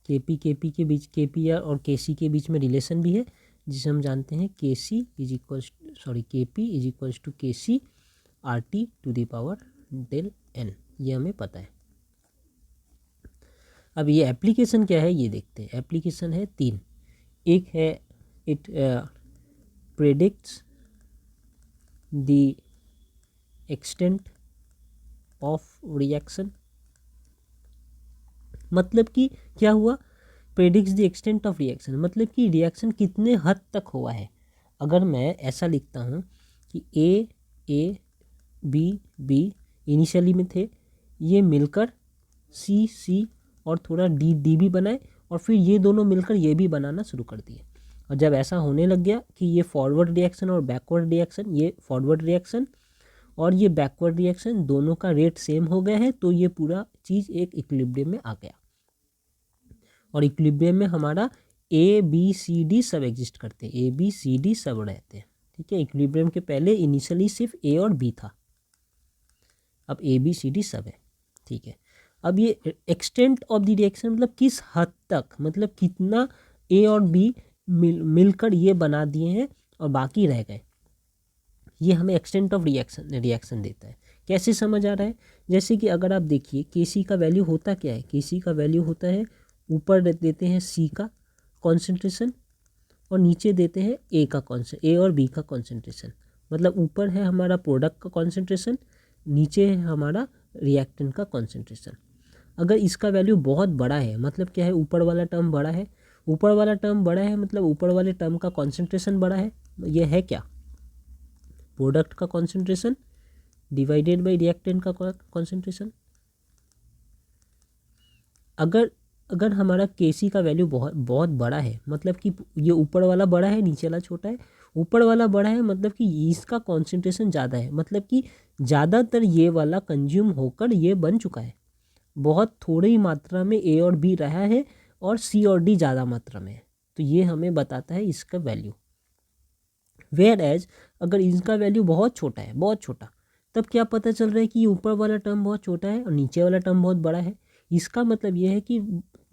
केपी के बीच केपी और केसी के बीच में रिलेशन भी है जिसे हम जानते हैं KC is equals KP is equals to KC R T to the power del N, ये हमें पता है। अब ये एप्लीकेशन क्या है ये देखते हैं। एप्लीकेशन है 3। एक है it predicts the extent of reaction, मतलब कि क्या हुआ, predicts the extent of reaction मतलब कि रिएक्शन कितने हद तक हुआ है। अगर मैं ऐसा लिखता हूँ कि ए बी इनिशियली में थे, ये मिलकर सी और थोड़ा डी भी बनाए और फिर ये दोनों मिलकर ये भी बनाना शुरू कर दिए। और जब ऐसा होने लग गया कि ये फॉरवर्ड रिएक्शन और बैकवर्ड रिएक्शन, ये फॉरवर्ड रिएक्शन और ये बैकवर्ड रिएक्शन दोनों का रेट सेम हो गया है, तो ये पूरा चीज़ एक इक्विलिब्रियम में आ गया। और इक्विलिब्रियम में हमारा ए बी सी डी सब एग्जिस्ट करते हैं, ए बी सी डी सब रहते हैं। ठीक है, इक्विलिब्रियम के पहले इनिशियली सिर्फ ए और बी था, अब ए बी सी डी सब है। ठीक है, अब ये एक्सटेंट ऑफ द रिएक्शन मतलब किस हद तक, मतलब कितना ए और बी मिलकर ये बना दिए हैं और बाकी रह गए, ये हमें एक्सटेंट ऑफ रिएक्शन देता है। कैसे समझ आ रहा है, जैसे कि अगर आप देखिए केसी का वैल्यू होता क्या है, केसी का वैल्यू होता है ऊपर देते हैं सी का कॉन्सेंट्रेशन और नीचे देते हैं ए और बी का कॉन्सेंट्रेशन। मतलब ऊपर है हमारा प्रोडक्ट का कॉन्सेंट्रेशन, नीचे है हमारा रिएक्टेंट का कॉन्सेंट्रेशन। अगर इसका वैल्यू बहुत बड़ा है मतलब क्या है, ऊपर वाला टर्म बड़ा है, ऊपर वाला टर्म बड़ा है मतलब ऊपर वाले टर्म का कॉन्सेंट्रेशन बड़ा है। ये है क्या, प्रोडक्ट का कॉन्सेंट्रेशन डिवाइडेड बाय रिएक्टेंट का कॉन्सेंट्रेशन। अगर हमारा केसी का वैल्यू बहुत बहुत बड़ा है मतलब कि ये ऊपर वाला बड़ा है नीचे वाला छोटा है, ऊपर वाला बड़ा है मतलब कि इसका कॉन्सेंट्रेशन ज़्यादा है, मतलब कि ज़्यादातर ये वाला कंज्यूम होकर ये बन चुका है, बहुत थोड़ी मात्रा में ए और बी रहा है और सी और डी ज़्यादा मात्रा में है, तो ये हमें बताता है इसका वैल्यू। वेयर एज अगर इसका वैल्यू बहुत छोटा है, बहुत छोटा, तब क्या पता चल रहा है कि ऊपर वाला टर्म बहुत छोटा है और नीचे वाला टर्म बहुत बड़ा है। इसका मतलब ये है कि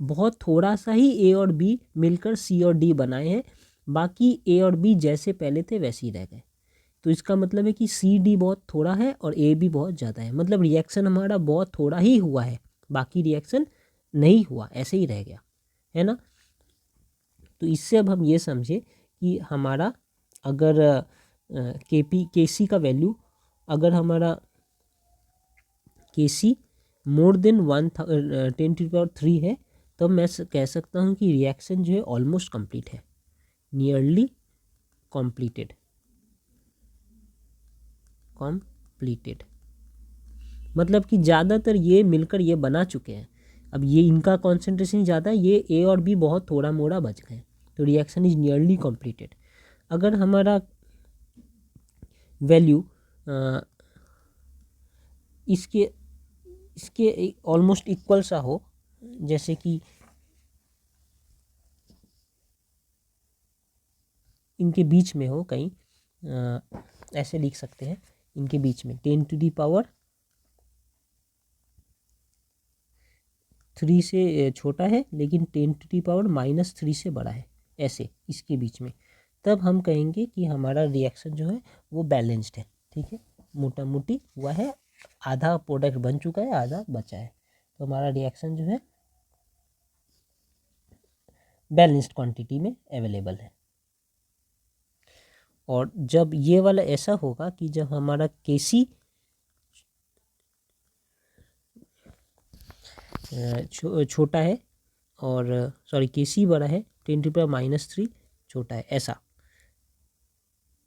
बहुत थोड़ा सा ही ए और बी मिलकर सी और डी बनाए हैं, बाकी ए और बी जैसे पहले थे वैसे ही रह गए। तो इसका मतलब है कि सी डी बहुत थोड़ा है और ए भी बहुत ज़्यादा है, मतलब रिएक्शन हमारा बहुत थोड़ा ही हुआ है, बाकी रिएक्शन नहीं हुआ, ऐसे ही रह गया है ना। तो इससे अब हम ये समझे कि हमारा अगर केसी का वैल्यू अगर हमारा केसी मोर देन 10⁻³ है, तब मैं कह सकता हूँ कि रिएक्शन जो है ऑलमोस्ट कंप्लीट है, नियरली कंप्लीटेड मतलब कि ज़्यादातर ये मिलकर ये बना चुके हैं। अब ये इनका कॉन्सेंट्रेशन ज़्यादा है, ये ए और बी बहुत थोड़ा मोड़ा बच गए, तो रिएक्शन इज नियरली कंप्लीटेड। अगर हमारा वैल्यू इसके ऑलमोस्ट इक्वल सा हो, जैसे कि इनके बीच में हो कहीं, ऐसे लिख सकते हैं इनके बीच में 10⁻³ से छोटा है लेकिन 10⁻³ से बड़ा है, ऐसे इसके बीच में, तब हम कहेंगे कि हमारा रिएक्शन जो है वो बैलेंस्ड है। ठीक है, मोटा मोटी हुआ है, आधा प्रोडक्ट बन चुका है आधा बचा है, तो हमारा रिएक्शन जो है बैलेंस्ड क्वांटिटी में अवेलेबल है। और जब ये वाला ऐसा होगा कि जब हमारा केसी छोटा है और केसी बड़ा है 10⁻³ छोटा है, ऐसा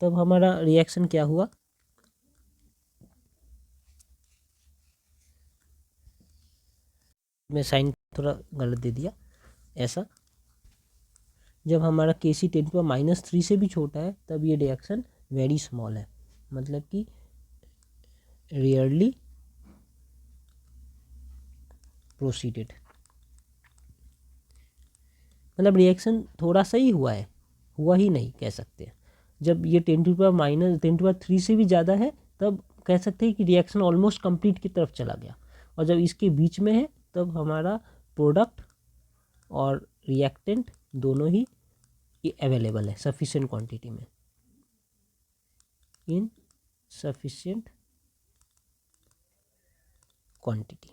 तब हमारा रिएक्शन क्या हुआ, मैं साइन थोड़ा गलत दे दिया, ऐसा जब हमारा Kc 10⁻³ से भी छोटा है तब ये रिएक्शन वेरी स्मॉल है, मतलब कि रेयरली प्रोसीडेड, मतलब रिएक्शन थोड़ा सा ही हुआ है, हुआ ही नहीं कह सकते हैं। जब ये 10⁻³ से भी ज़्यादा है तब कह सकते हैं कि रिएक्शन ऑलमोस्ट कंप्लीट की तरफ चला गया, और जब इसके बीच में है तब हमारा प्रोडक्ट और रिएक्टेंट दोनों ही अवेलेबल है सफिशिएंट क्वांटिटी में, इन सफिशिएंट क्वांटिटी।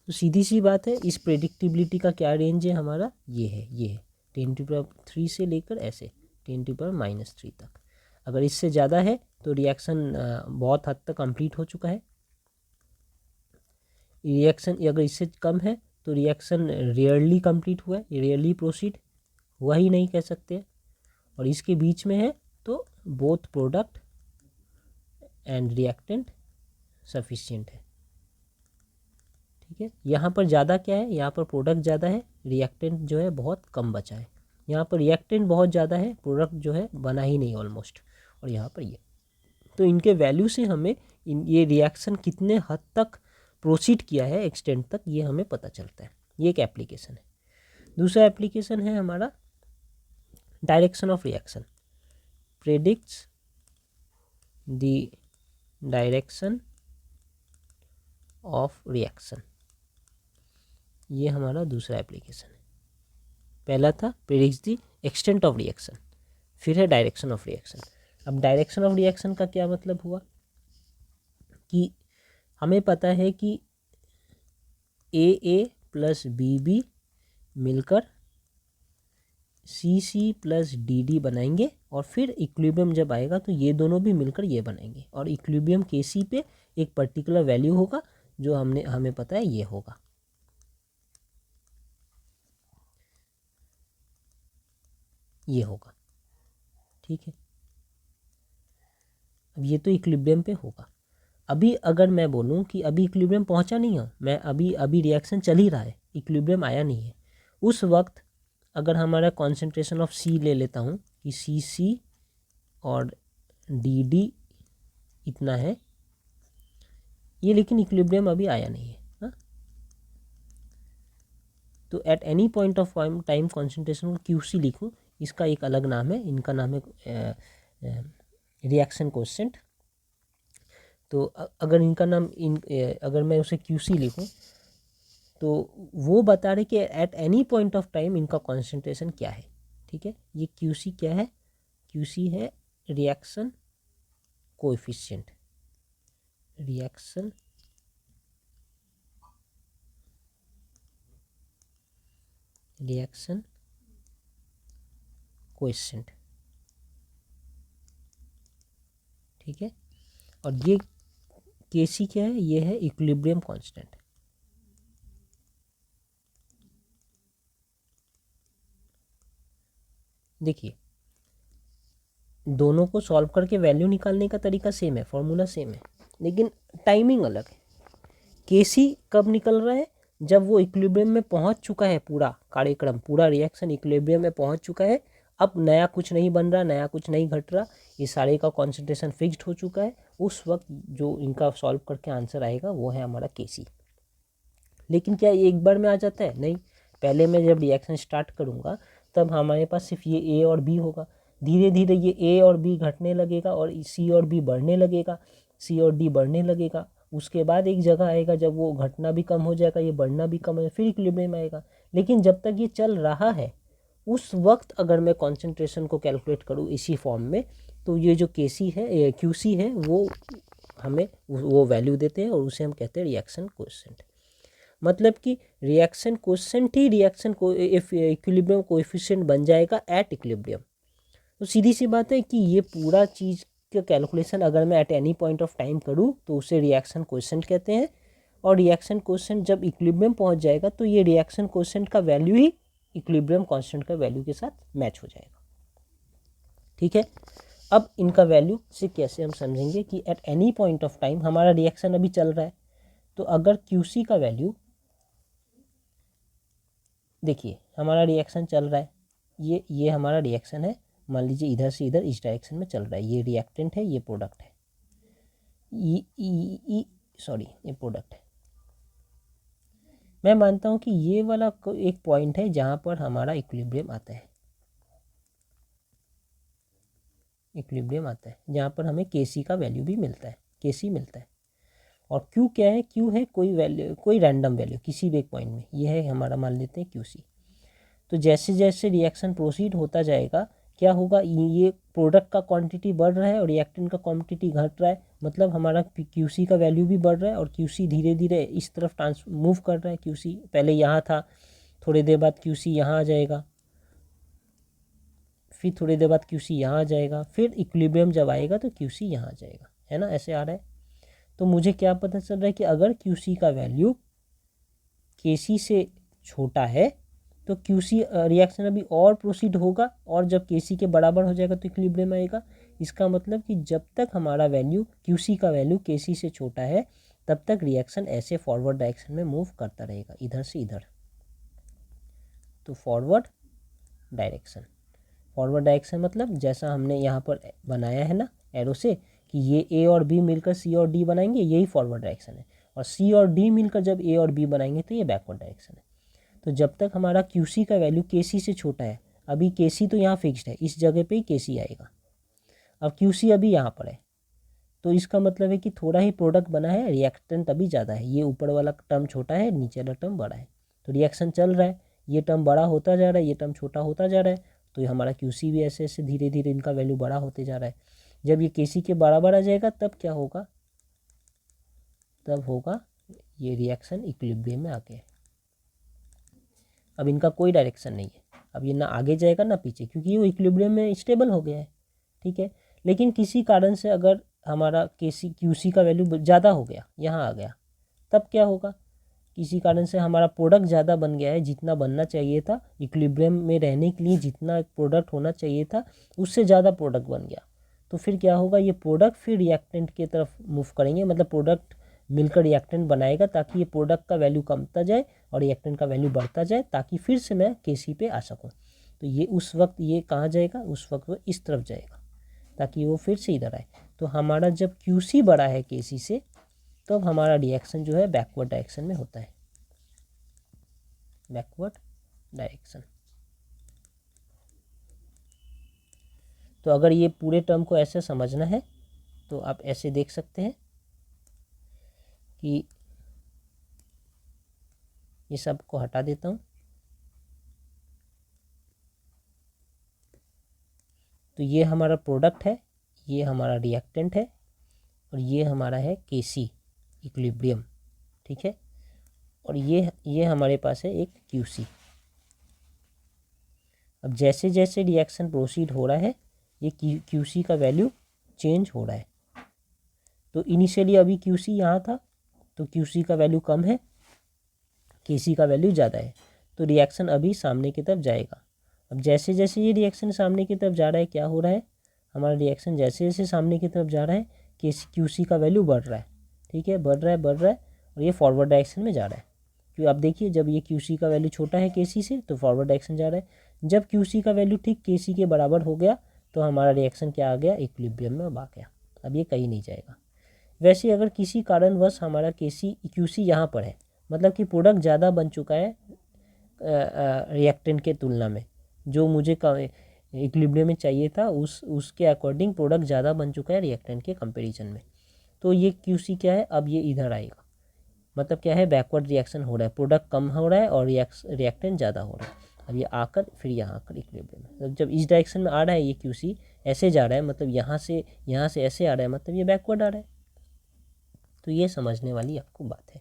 तो सीधी सी बात है, इस प्रेडिक्टिबिलिटी का क्या रेंज है हमारा, ये है 10⁻³ से लेकर ऐसे 10⁻³ तक। अगर इससे ज़्यादा है तो रिएक्शन बहुत हद तक कंप्लीट हो चुका है, रिएक्शन अगर इससे कम है तो रिएक्शन रेयरली कंप्लीट हुआ है, रेयरली प्रोसीड हुआ ही नहीं कह सकते, और इसके बीच में है तो both product and reactant sufficient है। ठीक है, यहाँ पर ज़्यादा क्या है, यहाँ पर प्रोडक्ट ज़्यादा है, रिएक्टेंट जो है बहुत कम बचा है, यहाँ पर रिएक्टेंट बहुत ज़्यादा है, प्रोडक्ट जो है बना ही नहीं ऑलमोस्ट, और यहाँ पर ये। तो इनके वैल्यू से हमें ये रिएक्शन कितने हद तक प्रोसीड किया है एक्सटेंट तक, ये हमें पता चलता है। ये एक एप्लीकेशन है। दूसरा एप्लीकेशन है हमारा direction of reaction, predicts the direction of reaction. ये हमारा दूसरा एप्लीकेशन है। पहला था predicts the extent of reaction, फिर है डायरेक्शन ऑफ रिएक्शन। अब डायरेक्शन ऑफ रिएक्शन का क्या मतलब हुआ कि हमें पता है कि AA प्लस BB मिलकर CC प्लस DD बनाएंगे, और फिर इक्विलिब्रियम जब आएगा तो ये दोनों भी मिलकर ये बनाएंगे, और इक्विलिब्रियम Kc पे एक पर्टिकुलर वैल्यू होगा जो हमें पता है ये होगा। ये होगा, ठीक है। अब ये तो इक्विलिब्रियम पे होगा। अभी अगर मैं बोलूँ कि अभी इक्विलिब्रियम पहुंचा नहीं हूँ मैं, अभी रिएक्शन चल ही रहा है, इक्विलिब्रियम आया नहीं है, उस वक्त अगर हमारा कॉन्सेंट्रेशन ऑफ C ले लेता हूँ कि CC और DD इतना है, ये लेकिन इक्विलिब्रियम अभी आया नहीं है, हाँ? तो eight any point of time concentration को QC लिखूँ, इसका एक अलग नाम है, इनका नाम है रिएक्शन कोएफिशिएंट। तो अगर इनका नाम अगर मैं उसे QC लिखूं तो वो बता रहे कि at any point of time इनका कॉन्सेंट्रेशन क्या है। ठीक है, ये QC क्या है, QC है रिएक्शन कोएफिशिएंट, रिएक्शन कोएफिशिएंट। ठीक है, और ये Kc क्या है, ये है इक्विलिब्रियम कांस्टेंट। देखिए दोनों को सॉल्व करके वैल्यू निकालने का तरीका सेम है, फॉर्मूला सेम है, लेकिन टाइमिंग अलग है। Kc कब निकल रहा है, जब वो इक्विलिब्रियम में पहुंच चुका है, पूरा कार्यक्रम पूरा रिएक्शन इक्विलिब्रियम में पहुंच चुका है, अब नया कुछ नहीं बन रहा, नया कुछ नहीं घट रहा, ये सारे का कॉन्सेंट्रेशन फिक्स्ड हो चुका है, उस वक्त जो इनका सॉल्व करके आंसर आएगा वो है हमारा Kc। लेकिन क्या एक बार में आ जाता है, नहीं, पहले मैं जब रिएक्शन स्टार्ट करूँगा तब हमारे पास सिर्फ ये A और B होगा, धीरे धीरे ये A और B घटने लगेगा और C और B बढ़ने लगेगा, C और D बढ़ने लगेगा, उसके बाद एक जगह आएगा जब वो घटना भी कम हो जाएगा, ये बढ़ना भी कम हो जाएगा, फिर इक्विलिब्रियम आएगा। लेकिन जब तक ये चल रहा है उस वक्त अगर मैं कॉन्सेंट्रेशन को कैलकुलेट करूँ इसी फॉर्म में, तो ये जो Kc है QC है वो हमें वो वैल्यू देते हैं और उसे हम कहते हैं रिएक्शन कोएफिशिएंट। मतलब कि रिएक्शन कोएफिशिएंट ही रिएक्शन को इक्विलिब्रियम कोएफिशिएंट बन जाएगा एट इक्विलिब्रियम। तो सीधी सी बात है कि ये पूरा चीज़ का कैलकुलेशन अगर मैं eight any point of time करूँ तो उसे रिएक्शन कोएफिशिएंट कहते हैं, और रिएक्शन कोएफिशिएंट जब इक्विलिब्रियम पहुंच जाएगा तो ये रिएक्शन कोएफिशिएंट का वैल्यू ही इक्विलिब्रियम कांस्टेंट का वैल्यू के साथ मैच हो जाएगा। ठीक है। अब इनका वैल्यू से कैसे हम समझेंगे कि at any point of time हमारा रिएक्शन अभी चल रहा है, तो अगर QC का वैल्यू, देखिए हमारा रिएक्शन चल रहा है, ये हमारा रिएक्शन है, मान लीजिए इधर से इधर इस डायरेक्शन में चल रहा है, ये रिएक्टेंट है, ये प्रोडक्ट है, ये प्रोडक्ट है। मैं मानता हूँ कि ये वाला एक पॉइंट है जहाँ पर हमारा इक्विलिब्रियम आता है, जहाँ पर हमें KC का वैल्यू भी मिलता है, KC मिलता है। और Q क्या है? Q है कोई वैल्यू, कोई रैंडम वैल्यू किसी भी एक पॉइंट में, ये है हमारा, मान लेते हैं QC। तो जैसे जैसे रिएक्शन प्रोसीड होता जाएगा क्या होगा, ये प्रोडक्ट का क्वांटिटी बढ़ रहा है और रिएक्टेंट का क्वांटिटी घट रहा है, मतलब हमारा QC का वैल्यू भी बढ़ रहा है और QC धीरे धीरे इस तरफ मूव कर रहा है। QC पहले यहाँ था, थोड़ी देर बाद QC यहाँ आ जाएगा, फिर थोड़ी देर बाद QC यहाँ आ जाएगा, फिर इक्विलिब्रियम जब आएगा तो QC यहाँ आ जाएगा, है ना, ऐसे आ रहा है। तो मुझे क्या पता चल रहा है कि अगर QC का वैल्यू KC से छोटा है तो QC रिएक्शन अभी और प्रोसीड होगा, और जब KC के बराबर हो जाएगा तो इक्विलिब्रियम आएगा। इसका मतलब कि जब तक हमारा वैल्यू QC का वैल्यू KC से छोटा है तब तक रिएक्शन ऐसे फॉरवर्ड डायरेक्शन में मूव करता रहेगा, इधर से इधर। तो फॉरवर्ड डायरेक्शन मतलब जैसा हमने यहाँ पर बनाया है ना एरो से, कि ये A और B मिलकर C और D बनाएंगे, यही फॉरवर्ड डायरेक्शन है, और C और D मिलकर जब A और B बनाएंगे तो ये बैकवर्ड डायरेक्शन है। तो जब तक हमारा QC का वैल्यू KC से छोटा है, अभी KC तो यहाँ फिक्स्ड है, इस जगह पे ही KC आएगा, अब QC अभी यहाँ पर है, तो इसका मतलब है कि थोड़ा ही प्रोडक्ट बना है, रिएक्टेंट अभी ज़्यादा है, ये ऊपर वाला टर्म छोटा है, नीचे वाला टर्म बड़ा है, तो रिएक्शन चल रहा है, ये टर्म बड़ा होता जा रहा है, ये टर्म छोटा होता जा रहा है, तो ये हमारा QC भी ऐसे ऐसे धीरे धीरे इनका वैल्यू बड़ा होते जा रहा है। जब ये KC के बराबर आ जाएगा तब क्या होगा, तब होगा ये रिएक्शन इक्विलिब्रियम में आके, अब इनका कोई डायरेक्शन नहीं है, अब ये ना आगे जाएगा ना पीछे, क्योंकि वो इक्विलिब्रियम में स्टेबल हो गया है, ठीक है। लेकिन किसी कारण से अगर हमारा QC का वैल्यू ज़्यादा हो गया, यहाँ आ गया, तब क्या होगा, किसी कारण से हमारा प्रोडक्ट ज़्यादा बन गया है, जितना बनना चाहिए था इक्विलिब्रियम में रहने के लिए, जितना प्रोडक्ट होना चाहिए था उससे ज़्यादा प्रोडक्ट बन गया, तो फिर क्या होगा, ये प्रोडक्ट फिर रिएक्टेंट की तरफ मूव करेंगे, मतलब प्रोडक्ट मिलकर रिएक्टेंट बनाएगा, ताकि ये प्रोडक्ट का वैल्यू कमता जाए और रिएक्टेंट का वैल्यू बढ़ता जाए, ताकि फिर से मैं KC पे आ सकूँ। तो ये उस वक्त ये कहाँ जाएगा, उस वक्त वो इस तरफ जाएगा, ताकि वो फिर से इधर आए। तो हमारा जब QC बड़ा है KC से, तब तो हमारा रिएक्शन जो है बैकवर्ड डायरेक्शन में होता है, बैकवर्ड डायरेक्शन। तो अगर ये पूरे टर्म को ऐसे समझना है तो आप ऐसे देख सकते हैं कि ये सब को हटा देता हूँ, तो ये हमारा प्रोडक्ट है, ये हमारा रिएक्टेंट है, और ये हमारा है KC इक्विलिब्रियम, ठीक है, और ये हमारे पास है एक QC। अब जैसे जैसे रिएक्शन प्रोसीड हो रहा है ये QC का वैल्यू चेंज हो रहा है। तो इनिशियली अभी QC यहाँ था तो QC का वैल्यू कम है, KC का वैल्यू ज़्यादा है, तो रिएक्शन अभी सामने की तरफ जाएगा। अब जैसे जैसे ये रिएक्शन सामने की तरफ जा रहा है, क्या हो रहा है, हमारा रिएक्शन जैसे जैसे सामने की तरफ जा रहा है QC का वैल्यू बढ़ रहा है, ठीक है, बढ़ रहा है, और ये फॉरवर्ड डायरेक्शन में जा रहा है। क्योंकि आप देखिए जब ये QC का वैल्यू छोटा है KC से तो फॉरवर्ड डायरेक्शन जा रहा है, जब QC का वैल्यू ठीक KC के बराबर हो गया तो हमारा रिएक्शन क्या आ गया, इक्विलिब्रियम में आ गया, अब ये कहीं नहीं जाएगा। वैसे अगर किसी कारणवश हमारा QC यहाँ पर है, मतलब कि प्रोडक्ट ज़्यादा बन चुका है रिएक्टेंट के तुलना में, जो मुझे इक्विलिब्रियम में चाहिए था उसके अकॉर्डिंग प्रोडक्ट ज़्यादा बन चुका है रिएक्टेंट के कंपैरिजन में, तो ये QC क्या है, अब ये इधर आएगा, मतलब क्या है, बैकवर्ड रिएक्शन हो रहा है, प्रोडक्ट कम हो रहा है और रिएक्टेंट ज़्यादा हो रहा है। अब ये आकर फिर यहाँ आकर इक्विलिब्रियम में, मतलब जब इस डायरेक्शन में आ रहा है ये QC ऐसे जा रहा है, मतलब यहाँ से ऐसे आ रहा है, मतलब ये बैकवर्ड आ रहा है। तो ये समझने वाली आपको बात है।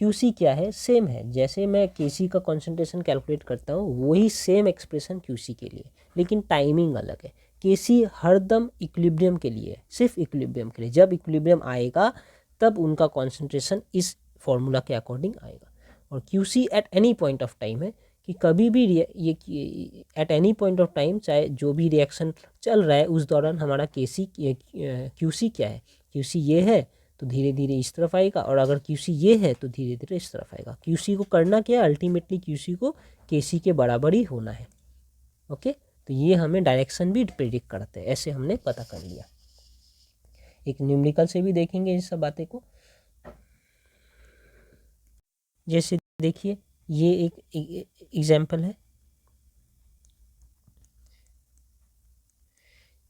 QC क्या है, सेम है, जैसे मैं KC का कॉन्सेंट्रेशन कैलकुलेट करता हूँ वही सेम एक्सप्रेशन QC के लिए, लेकिन टाइमिंग अलग है। KC हरदम इक्विलिब्रियम के लिए, सिर्फ इक्विलिब्रियम के लिए, जब इक्विलिब्रियम आएगा तब उनका कॉन्सेंट्रेशन इस फॉर्मूला के अकॉर्डिंग आएगा, और QC eight any point of time है, कि कभी भी ये eight any point of time, चाहे जो भी रिएक्शन चल रहा है उस दौरान हमारा क्यूसी क्या है, क्यूसी ये है तो धीरे धीरे इस तरफ आएगा, और अगर क्यूसी ये है तो धीरे धीरे इस तरफ आएगा। क्यूसी को करना क्या है, अल्टीमेटली क्यूसी को केसी के बराबर ही होना है। ओके, तो ये हमें डायरेक्शन भी प्रेडिक्ट करते हैं, ऐसे हमने पता कर लिया। एक न्यूमेरिकल से भी देखेंगे इस सब बातें को। जैसे देखिए ये एक एग्जाम्पल है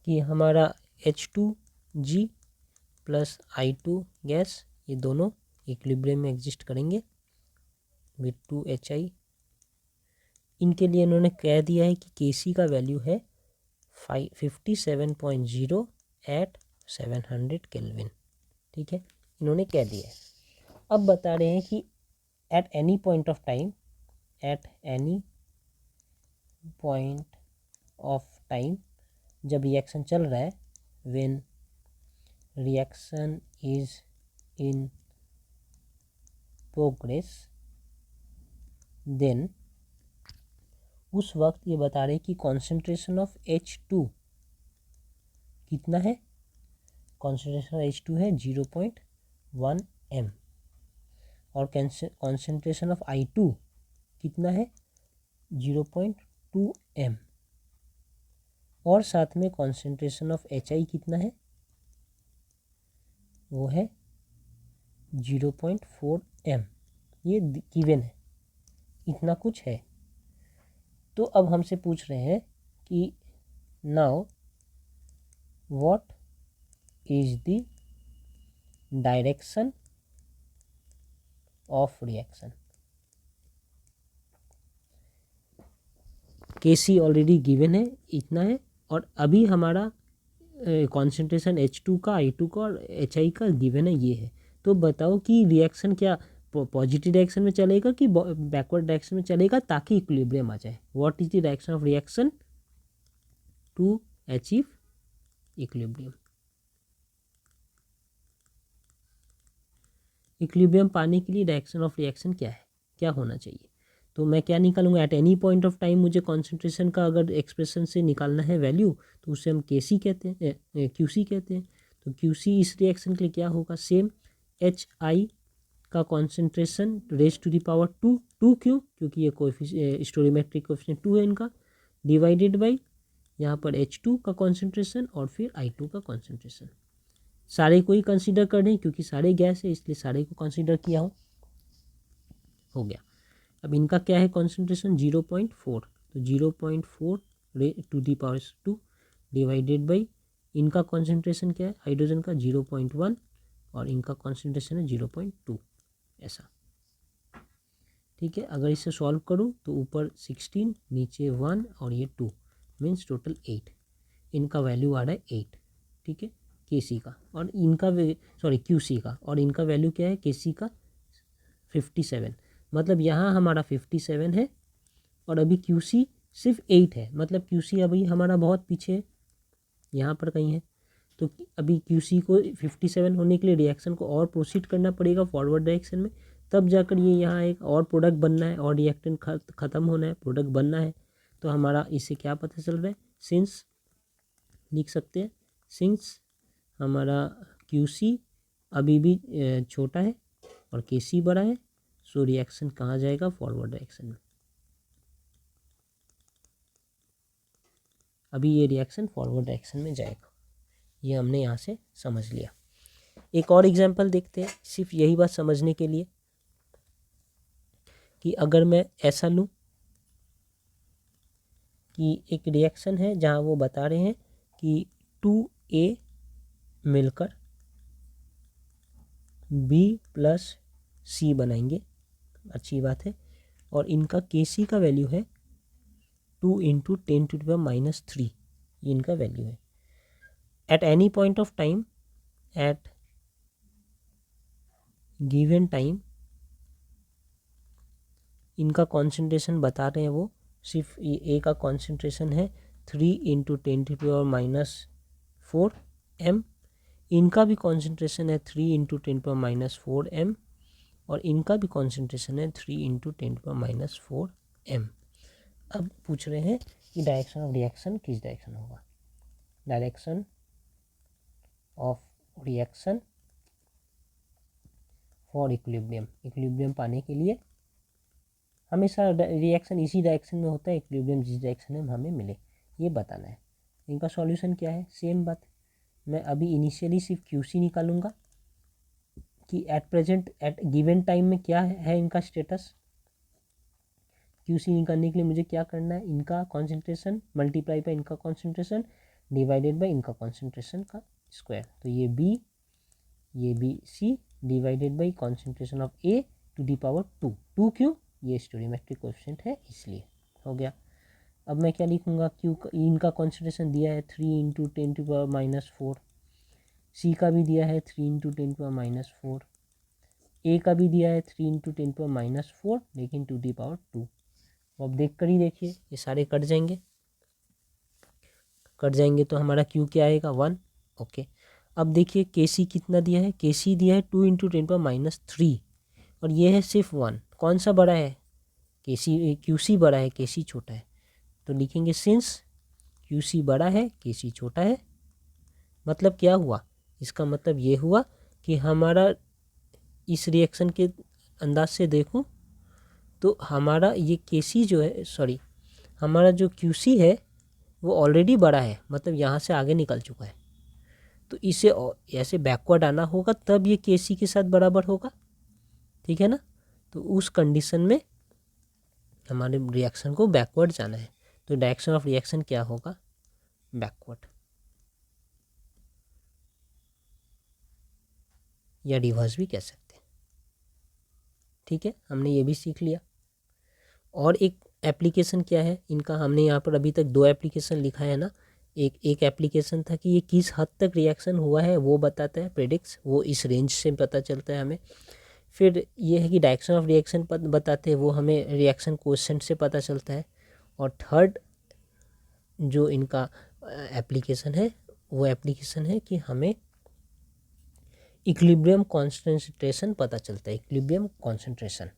कि हमारा H2G प्लस I2 गैस, ये दोनों इक्विलिब्रियम में एग्जिस्ट करेंगे विथ 2HI। इनके लिए इन्होंने कह दिया है कि Kc का वैल्यू है 57.0 एट 700 केल्विन। ठीक है, इन्होंने कह दिया है। अब बता रहे हैं कि at any point of time, at any point of time जब रिएक्शन चल रहा है, when reaction is in progress, then उस वक्त ये बता रहे कि कॉन्सेंट्रेशन ऑफ H2 कितना है, कॉन्सेंट्रेशन ऑफ H2 है 0.1 m, और कॉन्सेंट्रेशन ऑफ I2 कितना है 0.2 m, और साथ में कॉन्सेंट्रेशन ऑफ HI कितना है, वो है 0.4 m। ये गिवन है, इतना कुछ है। तो अब हमसे पूछ रहे हैं कि now what is the direction of reaction. Kc already given है, इतना है, और अभी हमारा कॉन्सेंट्रेशन H2 का, I2 का और HI का गिवन है, ये है। तो बताओ कि रिएक्शन क्या पॉजिटिव डायरेक्शन में चलेगा कि बैकवर्ड डायरेक्शन में चलेगा ताकि इक्विलिब्रियम आ जाए। What is the direction of reaction to achieve equilibrium. Equilibrium पाने के लिए डायरेक्शन ऑफ रिएक्शन क्या है, क्या होना चाहिए। तो मैं क्या निकालूंगा, eight any point of time मुझे कॉन्सेंट्रेशन का अगर एक्सप्रेशन से निकालना है वैल्यू, तो उसे हम Kc कहते हैं, QC कहते हैं। तो QC इस रिएक्शन के लिए क्या होगा, सेम HI का concentration raise to the power 2 क्यों, क्योंकि ये स्टोरियोमेट्रिक कोएफिशिएंट 2 है इनका, डिवाइडेड बाई यहाँ पर H2 का कॉन्सेंट्रेशन और फिर I2 का कॉन्सेंट्रेशन। सारे को ही कंसीडर कर दें क्योंकि सारे गैस है, इसलिए सारे को कंसीडर किया हो गया। अब इनका क्या है कॉन्सेंट्रेशन 0.4, तो 0.4 to the power 2 divided by इनका कॉन्सेंट्रेशन क्या है हाइड्रोजन का 0.1 और इनका कॉन्सेंट्रेशन है 0.2, ऐसा। ठीक है, अगर इसे सॉल्व करूँ तो ऊपर 16 नीचे 1 और ये 2 मीन्स टोटल 8, इनका वैल्यू आ रहा है 8। ठीक है, Kc का, और इनका Qc का, और इनका वैल्यू क्या है Kc का 57, मतलब यहाँ हमारा 57 है और अभी Qc सिर्फ 8 है, मतलब Qc अभी हमारा बहुत पीछे है, यहाँ पर कहीं है। तो अभी Qc को 57 होने के लिए रिएक्शन को और प्रोसीड करना पड़ेगा फॉरवर्ड डायरेक्शन में, तब जाकर ये यहाँ एक और प्रोडक्ट बनना है और रिएक्टेंट ख़त्म होना है, प्रोडक्ट बनना है। तो हमारा इससे क्या पता चल रहा है, सिंस लिख सकते हैं, सिंस हमारा Qc अभी भी छोटा है और Kc बड़ा है, सो रिएक्शन कहाँ जाएगा, फॉरवर्ड डायरेक्शन में। अभी ये रिएक्शन फॉरवर्ड डायरेक्शन में जाएगा, ये हमने यहाँ से समझ लिया। एक और एग्जांपल देखते हैं सिर्फ यही बात समझने के लिए कि अगर मैं ऐसा लूँ कि एक रिएक्शन है जहाँ वो बता रहे हैं कि 2A मिलकर B प्लस C बनाएंगे, अच्छी बात है, और इनका Kc का वैल्यू है 2 × 10⁻³ ये इनका वैल्यू है। At any point of time, at given time, इनका कॉन्सेंट्रेशन बता रहे हैं वो, सिर्फ ये A का कॉन्सेंट्रेशन है 3 × 10⁻⁴ m, इनका भी कॉन्सेंट्रेशन है 3 × 10⁻⁴ m, और इनका भी कॉन्सेंट्रेशन है 3 × 10⁻⁴ m। अब पूछ रहे हैं कि डायरेक्शन ऑफ रिएक्शन किस डायरेक्शन होगा। Direction of reaction for equilibrium, equilibrium पाने के लिए हमेशा रिएक्शन इसी डायरेक्शन में होता है, इक्विलिब्रियम जिस डायरेक्शन में हमें मिले ये बताना है। इनका सॉल्यूशन क्या है, सेम बात, मैं अभी इनिशियली सिर्फ क्यूसी निकालूंगा कि at present at given time में क्या है इनका स्टेटस। क्यूसी निकालने के लिए मुझे क्या करना है, इनका कॉन्सेंट्रेशन मल्टीप्लाई बाय इनका कॉन्सेंट्रेशन डिवाइडेड बाय इनका कॉन्सेंट्रेशन का स्क्वायर। तो ये B C divided by concentration of A to the power 2 क्यों, ये स्टोइकियोमेट्रिक कोएफिशिएंट है इसलिए हो गया। अब मैं क्या लिखूंगा, क्यू इनका कॉन्सेंट्रेशन दिया है 3 × 10⁻⁻4, सी का भी दिया है 3 × 10⁻⁻4, ए का भी दिया है 3 × 10⁻⁻4 लेकिन टू दी पावर 2। अब देख कर ही देखिए ये सारे कट जाएंगे तो हमारा क्यू क्या आएगा 1। ओके, अब देखिए के सी कितना दिया है, के सी दिया है 2 × 10⁻³ और ये है सिर्फ 1। कौन सा बड़ा है, के सी, क्यू सी बड़ा है, के सी छोटा है। तो लिखेंगे सिंस क्यू सी बड़ा है के सी छोटा है। मतलब क्या हुआ, इसका मतलब ये हुआ कि हमारा इस रिएक्शन के अंदाज से देखूं तो हमारा ये के सी जो है, सॉरी हमारा जो क्यू सी है वो ऑलरेडी बड़ा है, मतलब यहाँ से आगे निकल चुका है। तो इसे ऐसे बैकवर्ड आना होगा तब ये के सी के साथ बराबर होगा, ठीक है ना। तो उस कंडीशन में हमारे रिएक्शन को बैकवर्ड जाना है। तो डायरेक्शन ऑफ रिएक्शन क्या होगा, बैकवर्ड या रिवर्स भी कह सकते हैं, ठीक है। हमने ये भी सीख लिया। और एक एप्लीकेशन क्या है इनका, हमने यहाँ पर अभी तक 2 एप्लीकेशन लिखा है ना। एक एप्लीकेशन था कि ये किस हद तक रिएक्शन हुआ है वो बताता है, प्रेडिक्ट्स, वो इस रेंज से पता चलता है हमें। फिर ये है कि डायरेक्शन ऑफ रिएक्शन बताते हैं, वो हमें रिएक्शन कोएफिशिएंट से पता चलता है। और थर्ड जो इनका एप्लीकेशन है वो एप्लीकेशन है कि हमें इक्विलिब्रियम कॉन्सेंट्रेशन पता चलता है, इक्विलिब्रियम कॉन्सेंट्रेशन।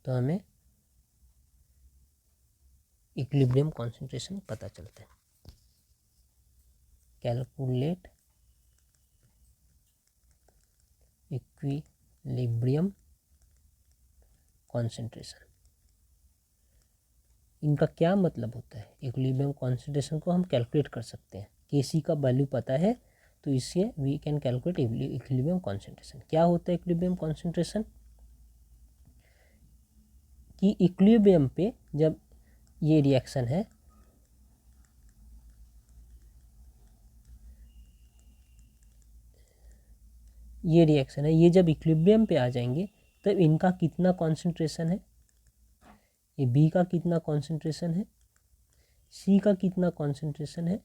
तो हमें इक्विलिब्रियम कॉन्सेंट्रेशन पता चलता है। कैलकुलेट इक्विलिब्रियम कॉन्सेंट्रेशन, इनका क्या मतलब होता है, इक्विलिब्रियम कॉन्सेंट्रेशन को हम कैलकुलेट कर सकते हैं। केसी का वैल्यू पता है तो इससे we can calculate equilibrium concentration. क्या होता है इक्विलिब्रियम कॉन्सेंट्रेशन, कि इक्विलिब्रियम पे जब ये रिएक्शन है, ये जब इक्विलिब्रियम पे आ जाएंगे तब इनका कितना कॉन्सेंट्रेशन है, ये बी का कितना कॉन्सेंट्रेशन है, सी का कितना कॉन्सेंट्रेशन है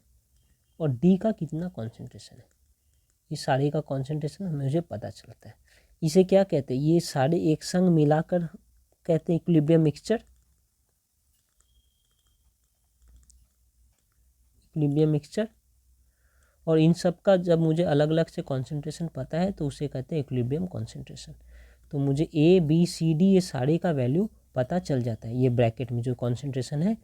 और डी का कितना कॉन्सेंट्रेशन है, ये सारे का कॉन्सेंट्रेशन मुझे पता चलता है। इसे क्या कहते हैं, ये सारे एक संग मिलाकर कहते हैं इक्विलिब्रियम मिक्सचर। इक्विलिब्रियम मिक्सचर, और इन सब का जब मुझे अलग अलग से कॉन्सेंट्रेशन पता है तो उसे कहते हैं इक्विलिब्रियम कॉन्सेंट्रेशन। तो मुझे ए बी सी डी ये सारे का वैल्यू पता चल जाता है। ये ब्रैकेट में जो कॉन्सेंट्रेशन है,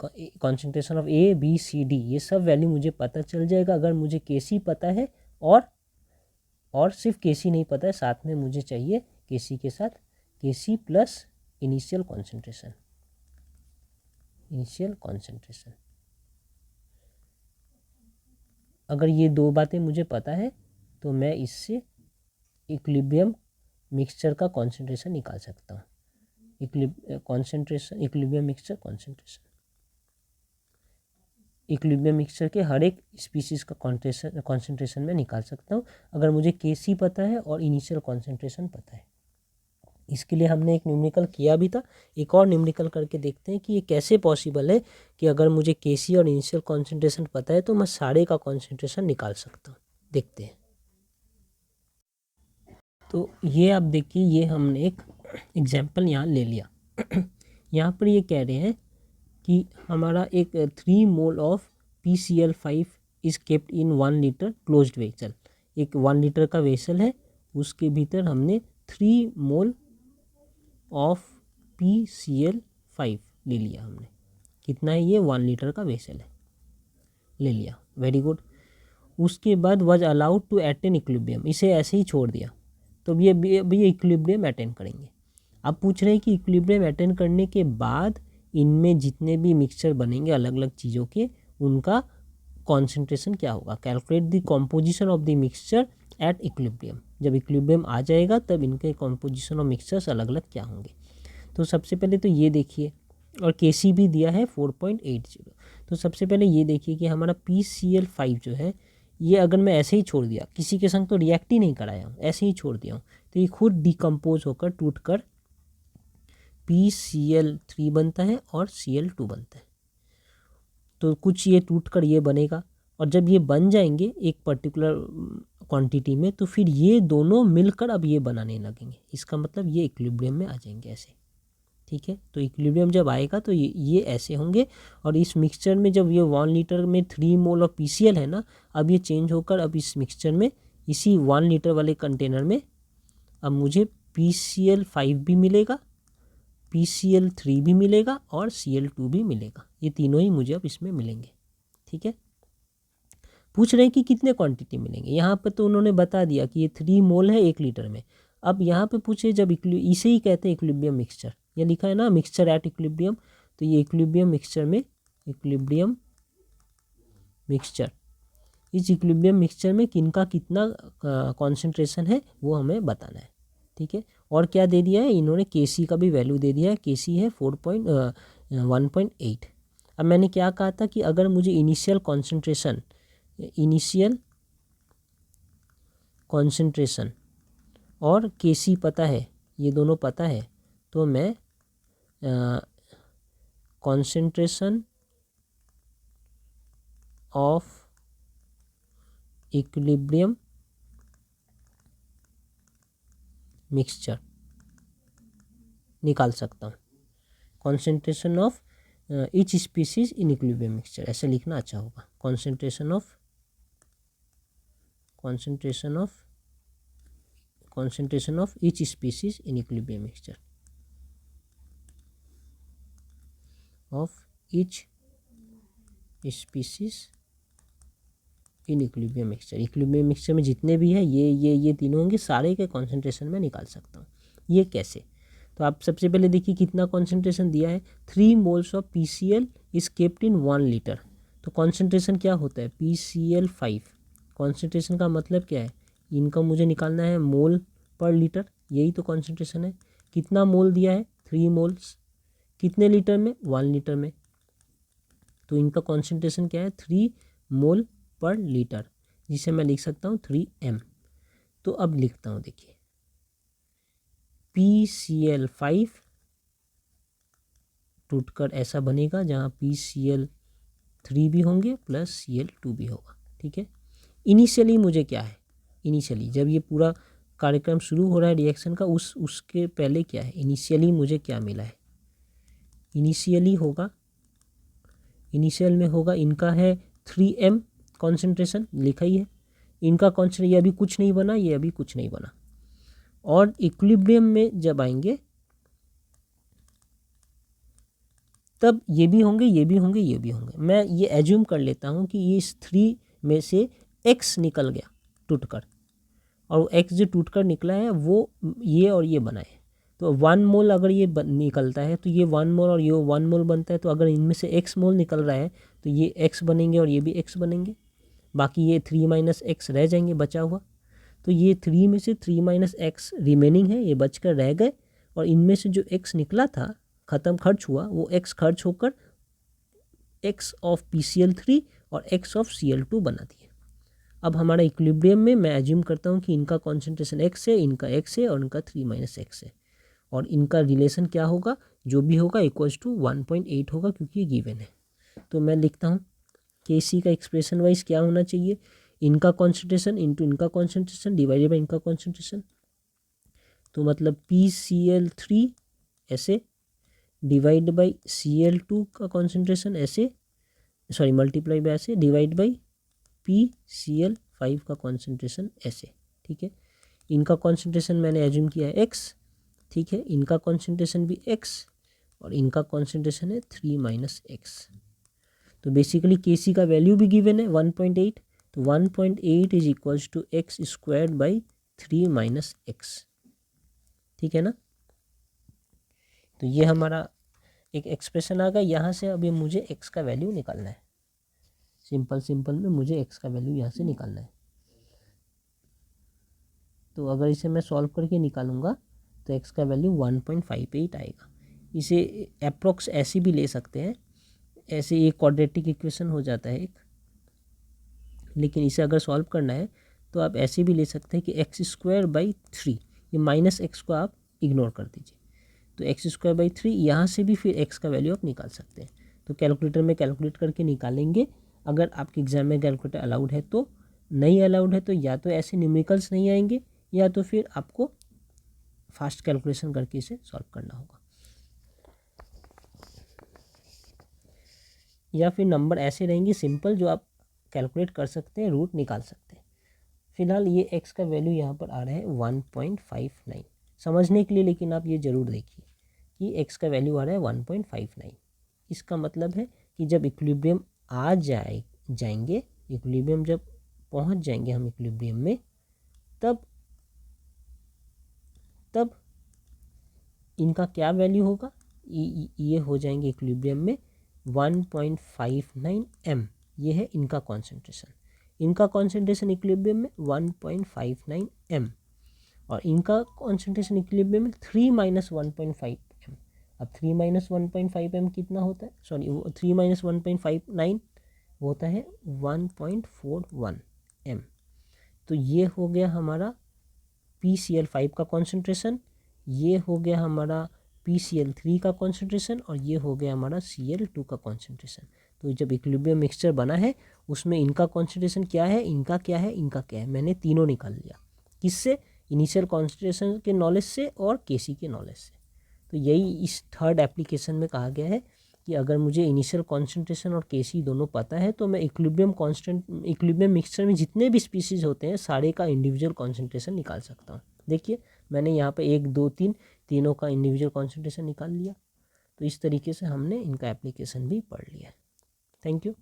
concentration of A B C D, ये सब वैल्यू मुझे पता चल जाएगा अगर मुझे के सी पता है। और सिर्फ के सी नहीं पता है, साथ में मुझे चाहिए के सी के साथ K C plus initial concentration, initial concentration. अगर ये 2 बातें मुझे पता है तो मैं इससे इक्विलिब्रियम मिक्सचर का कॉन्सेंट्रेशन निकाल सकता हूँ। Equilibrium mixture concentration, equilibrium mixture के हर एक स्पीशीज़ का कॉन्सेंट्रेशन में निकाल सकता हूँ अगर मुझे के सी पता है और इनिशियल कॉन्सेंट्रेशन पता है। इसके लिए हमने एक न्यूमेरिकल किया भी था, एक और न्यूमेरिकल करके देखते हैं कि ये कैसे पॉसिबल है कि अगर मुझे के सी और इनिशियल कॉन्सेंट्रेशन पता है तो मैं सारे का कॉन्सेंट्रेशन निकाल सकता हूँ। देखते हैं। तो ये आप देखिए, ये हमने एक एग्जाम्पल यहाँ ले लिया। यहाँ पर ये कह रहे हैं कि हमारा एक 3 mole of PCl5 is kept in 1 litre closed vessel. एक 1 लीटर का वेसल है, उसके भीतर हमने 3 मोल ऑफ PCl5 ले लिया हमने, कितना है ये 1 लीटर का वेसल है, ले लिया, वेरी गुड। उसके बाद was allowed to attain equilibrium, इसे ऐसे ही छोड़ दिया, तो अब ये इक्विलिब्रियम अटेन करेंगे। अब पूछ रहे हैं कि इक्विलिब्रियम अटेन करने के बाद इनमें जितने भी मिक्सचर बनेंगे अलग अलग चीज़ों के, उनका कॉन्सेंट्रेशन क्या होगा। Calculate the composition of the mixture at equilibrium, जब इक्विलिब्रियम आ जाएगा तब इनके कॉम्पोजिशन ऑफ मिक्सचर्स अलग अलग क्या होंगे। तो सबसे पहले तो ये देखिए, और केसी भी दिया है 4.80। तो सबसे पहले ये देखिए कि हमारा PCl5 जो है, ये अगर मैं ऐसे ही छोड़ दिया, किसी के संग तो रिएक्ट ही नहीं कराया हूँ, ऐसे ही छोड़ दिया हूँ, तो ये खुद डिकम्पोज होकर टूट कर PCl3 बनता है और Cl2 बनता है। तो कुछ ये टूट कर ये बनेगा, और जब ये बन जाएंगे एक पर्टिकुलर क्वांटिटी में, तो फिर ये दोनों मिलकर अब ये बनाने लगेंगे। इसका मतलब ये इक्विलिब्रियम में आ जाएंगे ऐसे, ठीक है। तो इक्विलिब्रियम जब आएगा तो ये ऐसे होंगे, और इस मिक्सचर में जब ये 1 लीटर में 3 मोल ऑफ PCl है ना, अब ये चेंज होकर अब इस मिक्सचर में, इसी 1 लीटर वाले कंटेनर में अब मुझे PCl5 भी मिलेगा, PCl3 भी मिलेगा और Cl2 भी मिलेगा। ये तीनों ही मुझे अब इसमें मिलेंगे, ठीक है। पूछ रहे हैं कि कितने क्वांटिटी मिलेंगे। यहाँ पर तो उन्होंने बता दिया कि ये 3 मोल है 1 लीटर में। अब यहाँ पे पूछे जब इसे ही कहते हैं इक्विलिब्रियम मिक्सचर, ये लिखा है ना मिक्सचर एट इक्विलिब्रियम, तो ये इक्विलिब्रियम मिक्सचर में, इक्विलिब्रियम मिक्सचर, इस इक्विलिब्रियम मिक्सचर में किनका कितना कॉन्सेंट्रेशन है वो हमें बताना है, ठीक है। और क्या दे दिया है इन्होंने, केसी का भी वैल्यू दे दिया है, केसी है 1.8। अब मैंने क्या कहा था कि अगर मुझे इनिशियल कॉन्सेंट्रेशन और केसी पता है, ये दोनों पता है, तो मैं कॉन्सेंट्रेशन ऑफ इक्विलिब्रियम मिक्सचर निकाल सकता हूँ। Concentration of each species in equilibrium mixture, ऐसे लिखना अच्छा होगा। Concentration of each species in equilibrium mixture, of each species in equilibrium mixture. Equilibrium mixture में जितने भी है ये तीनों होंगे, सारे के कॉन्सेंट्रेशन में निकाल सकता हूँ। ये कैसे, तो आप सबसे पहले देखिए कितना कॉन्सेंट्रेशन दिया है, 3 moles of PCl is kept in 1 litre. तो कॉन्सेंट्रेशन क्या होता है, PCl5। कॉन्सेंट्रेशन का मतलब क्या है, इनका मुझे निकालना है मोल पर लीटर, यही तो कॉन्सेंट्रेशन है। कितना मोल दिया है, 3 मोल्स, कितने लीटर में, 1 लीटर में, तो इनका कॉन्सेंट्रेशन क्या है, 3 मोल पर लीटर, जिसे मैं लिख सकता हूँ 3m। तो अब लिखता हूँ, देखिए PCl5 टूटकर ऐसा बनेगा जहाँ PCl3 भी होंगे प्लस Cl2 भी होगा, ठीक है। इनिशियली मुझे क्या है, इनिशियली जब ये पूरा कार्यक्रम शुरू हो रहा है रिएक्शन का, उसके पहले क्या है, इनिशियली मुझे क्या मिला है, इनिशियल में होगा इनका है 3m कॉन्सेंट्रेशन, लिखा ही है। इनका कॉन्सेंट्रेशन, ये अभी कुछ नहीं बना, ये अभी कुछ नहीं बना। और इक्विलिब्रियम में जब आएंगे तब ये भी होंगे, ये भी होंगे, ये भी होंगे। मैं ये एज्यूम कर लेता हूँ कि ये इस 3 में से x निकल गया टूटकर, और x जो टूटकर निकला है वो ये और ये बना है। तो 1 मोल अगर ये निकलता है तो ये 1 मोल और ये 1 मोल बनता है। तो अगर इनमें से x मोल निकल रहा है तो ये x बनेंगे और ये भी x बनेंगे, बाकी ये 3 - x रह जाएंगे बचा हुआ। तो ये 3 में से 3 - x रिमेनिंग है, ये बचकर रह गए, और इनमें से जो x निकला था खर्च हुआ, वो x खर्च होकर x ऑफ PCl3 और x ऑफ Cl2 बना दिए। अब हमारा इक्विलिब्रियम में मैं एज्यूम करता हूँ कि इनका कॉन्सेंट्रेशन x है, इनका x है और इनका 3 - x है, और इनका रिलेशन क्या होगा, जो भी होगा इक्वल्स टू 1.8 होगा, क्योंकि ये गिवन है। तो मैं लिखता हूँ Kc का एक्सप्रेशन वाइज क्या होना चाहिए, इनका कॉन्सेंट्रेशन इंटू इनका कॉन्सेंट्रेशन डिवाइडेड बाई इनका कॉन्सेंट्रेशन। तो मतलब PCl3 ऐसे डिवाइड बाई Cl2 का कॉन्सेंट्रेशन ऐसे, सॉरी मल्टीप्लाई बाई ऐसे, डिवाइड बाई PCl5 का कॉन्सेंट्रेशन ऐसे, ठीक है। इनका कॉन्सेंट्रेशन मैंने एज्यूम किया है x, ठीक है, इनका कॉन्सेंट्रेशन भी x, और इनका कॉन्सेंट्रेशन है 3 - x। तो बेसिकली Kc का वैल्यू भी गिवन है 1.8, तो 1.8 is equals to x²/3 - x। ठीक है ना। तो ये हमारा एक एक्सप्रेशन आ गया। यहाँ से अभी मुझे x का वैल्यू निकालना है। सिंपल में मुझे x का वैल्यू यहाँ से निकालना है। तो अगर इसे मैं सॉल्व करके निकालूंगा तो x का वैल्यू 1.58 आएगा। इसे अप्रोक्स ऐसे भी ले सकते हैं, ऐसे एक क्वाड्रेटिक इक्वेशन हो जाता है एक। लेकिन इसे अगर सॉल्व करना है तो आप ऐसे भी ले सकते हैं कि x²/3, ये -x को आप इग्नोर कर दीजिए। तो x²/3 यहाँ से भी फिर x का वैल्यू आप निकाल सकते हैं। तो कैलकुलेटर में कैलकुलेट करके निकालेंगे। अगर आपके एग्जाम में कैलकुलेटर अलाउड है तो, नहीं अलाउड है तो या तो ऐसे न्यूमेरिकल्स नहीं आएंगे या तो फिर आपको फास्ट कैलकुलेशन करके इसे सॉल्व करना होगा, या फिर नंबर ऐसे रहेंगे सिंपल जो आप कैलकुलेट कर सकते हैं, रूट निकाल सकते हैं। फिलहाल ये x का वैल्यू यहाँ पर आ रहा है 1.59 समझने के लिए। लेकिन आप ये ज़रूर देखिए कि x का वैल्यू आ रहा है 1.59। इसका मतलब है कि जब इक्विलिब्रियम आ जाएंगे, इक्विलिब्रियम जब पहुँच जाएंगे हम इक्विलिब्रियम में, तब इनका क्या वैल्यू होगा, ये हो जाएंगे इक्विलिब्रियम में 1.59 m। ये है इनका कॉन्सेंट्रेशन। इनका कॉन्सेंट्रेशन इक्विलिब्रियम में 1.59 m और इनका कॉन्सेंट्रेशन इक्विलिब्रियम में 3 - 1.5 m। अब 3 - 1.5 m कितना होता है, सॉरी 3 - 1.59 होता है 1.41 m। तो ये हो गया हमारा PCl5 का कॉन्सेंट्रेशन, ये हो गया हमारा PCl3 का कॉन्सेंट्रेशन और ये हो गया हमारा Cl2 का कॉन्सेंट्रेशन। तो जब इक्विलिब्रियम मिक्सचर बना है उसमें इनका कॉन्सेंट्रेशन क्या है, इनका क्या है, इनका क्या है, मैंने तीनों निकाल लिया। किससे, इनिशियल कॉन्सेंट्रेशन के नॉलेज से और Kc के नॉलेज से। तो यही इस थर्ड एप्लीकेशन में कहा गया है कि अगर मुझे इनिशियल कॉन्सेंट्रेशन और Kc दोनों पता है तो मैं इक्विलिब्रियम मिक्सचर में जितने भी स्पीसीज होते हैं सारे का इंडिविजुअल कॉन्सेंट्रेशन निकाल सकता हूँ। देखिए मैंने यहाँ पे 1 2 3 तीनों का इंडिविजुअल कॉन्सेंट्रेशन निकाल लिया। तो इस तरीके से हमने इनका एप्लीकेशन भी पढ़ लिया। Thank you.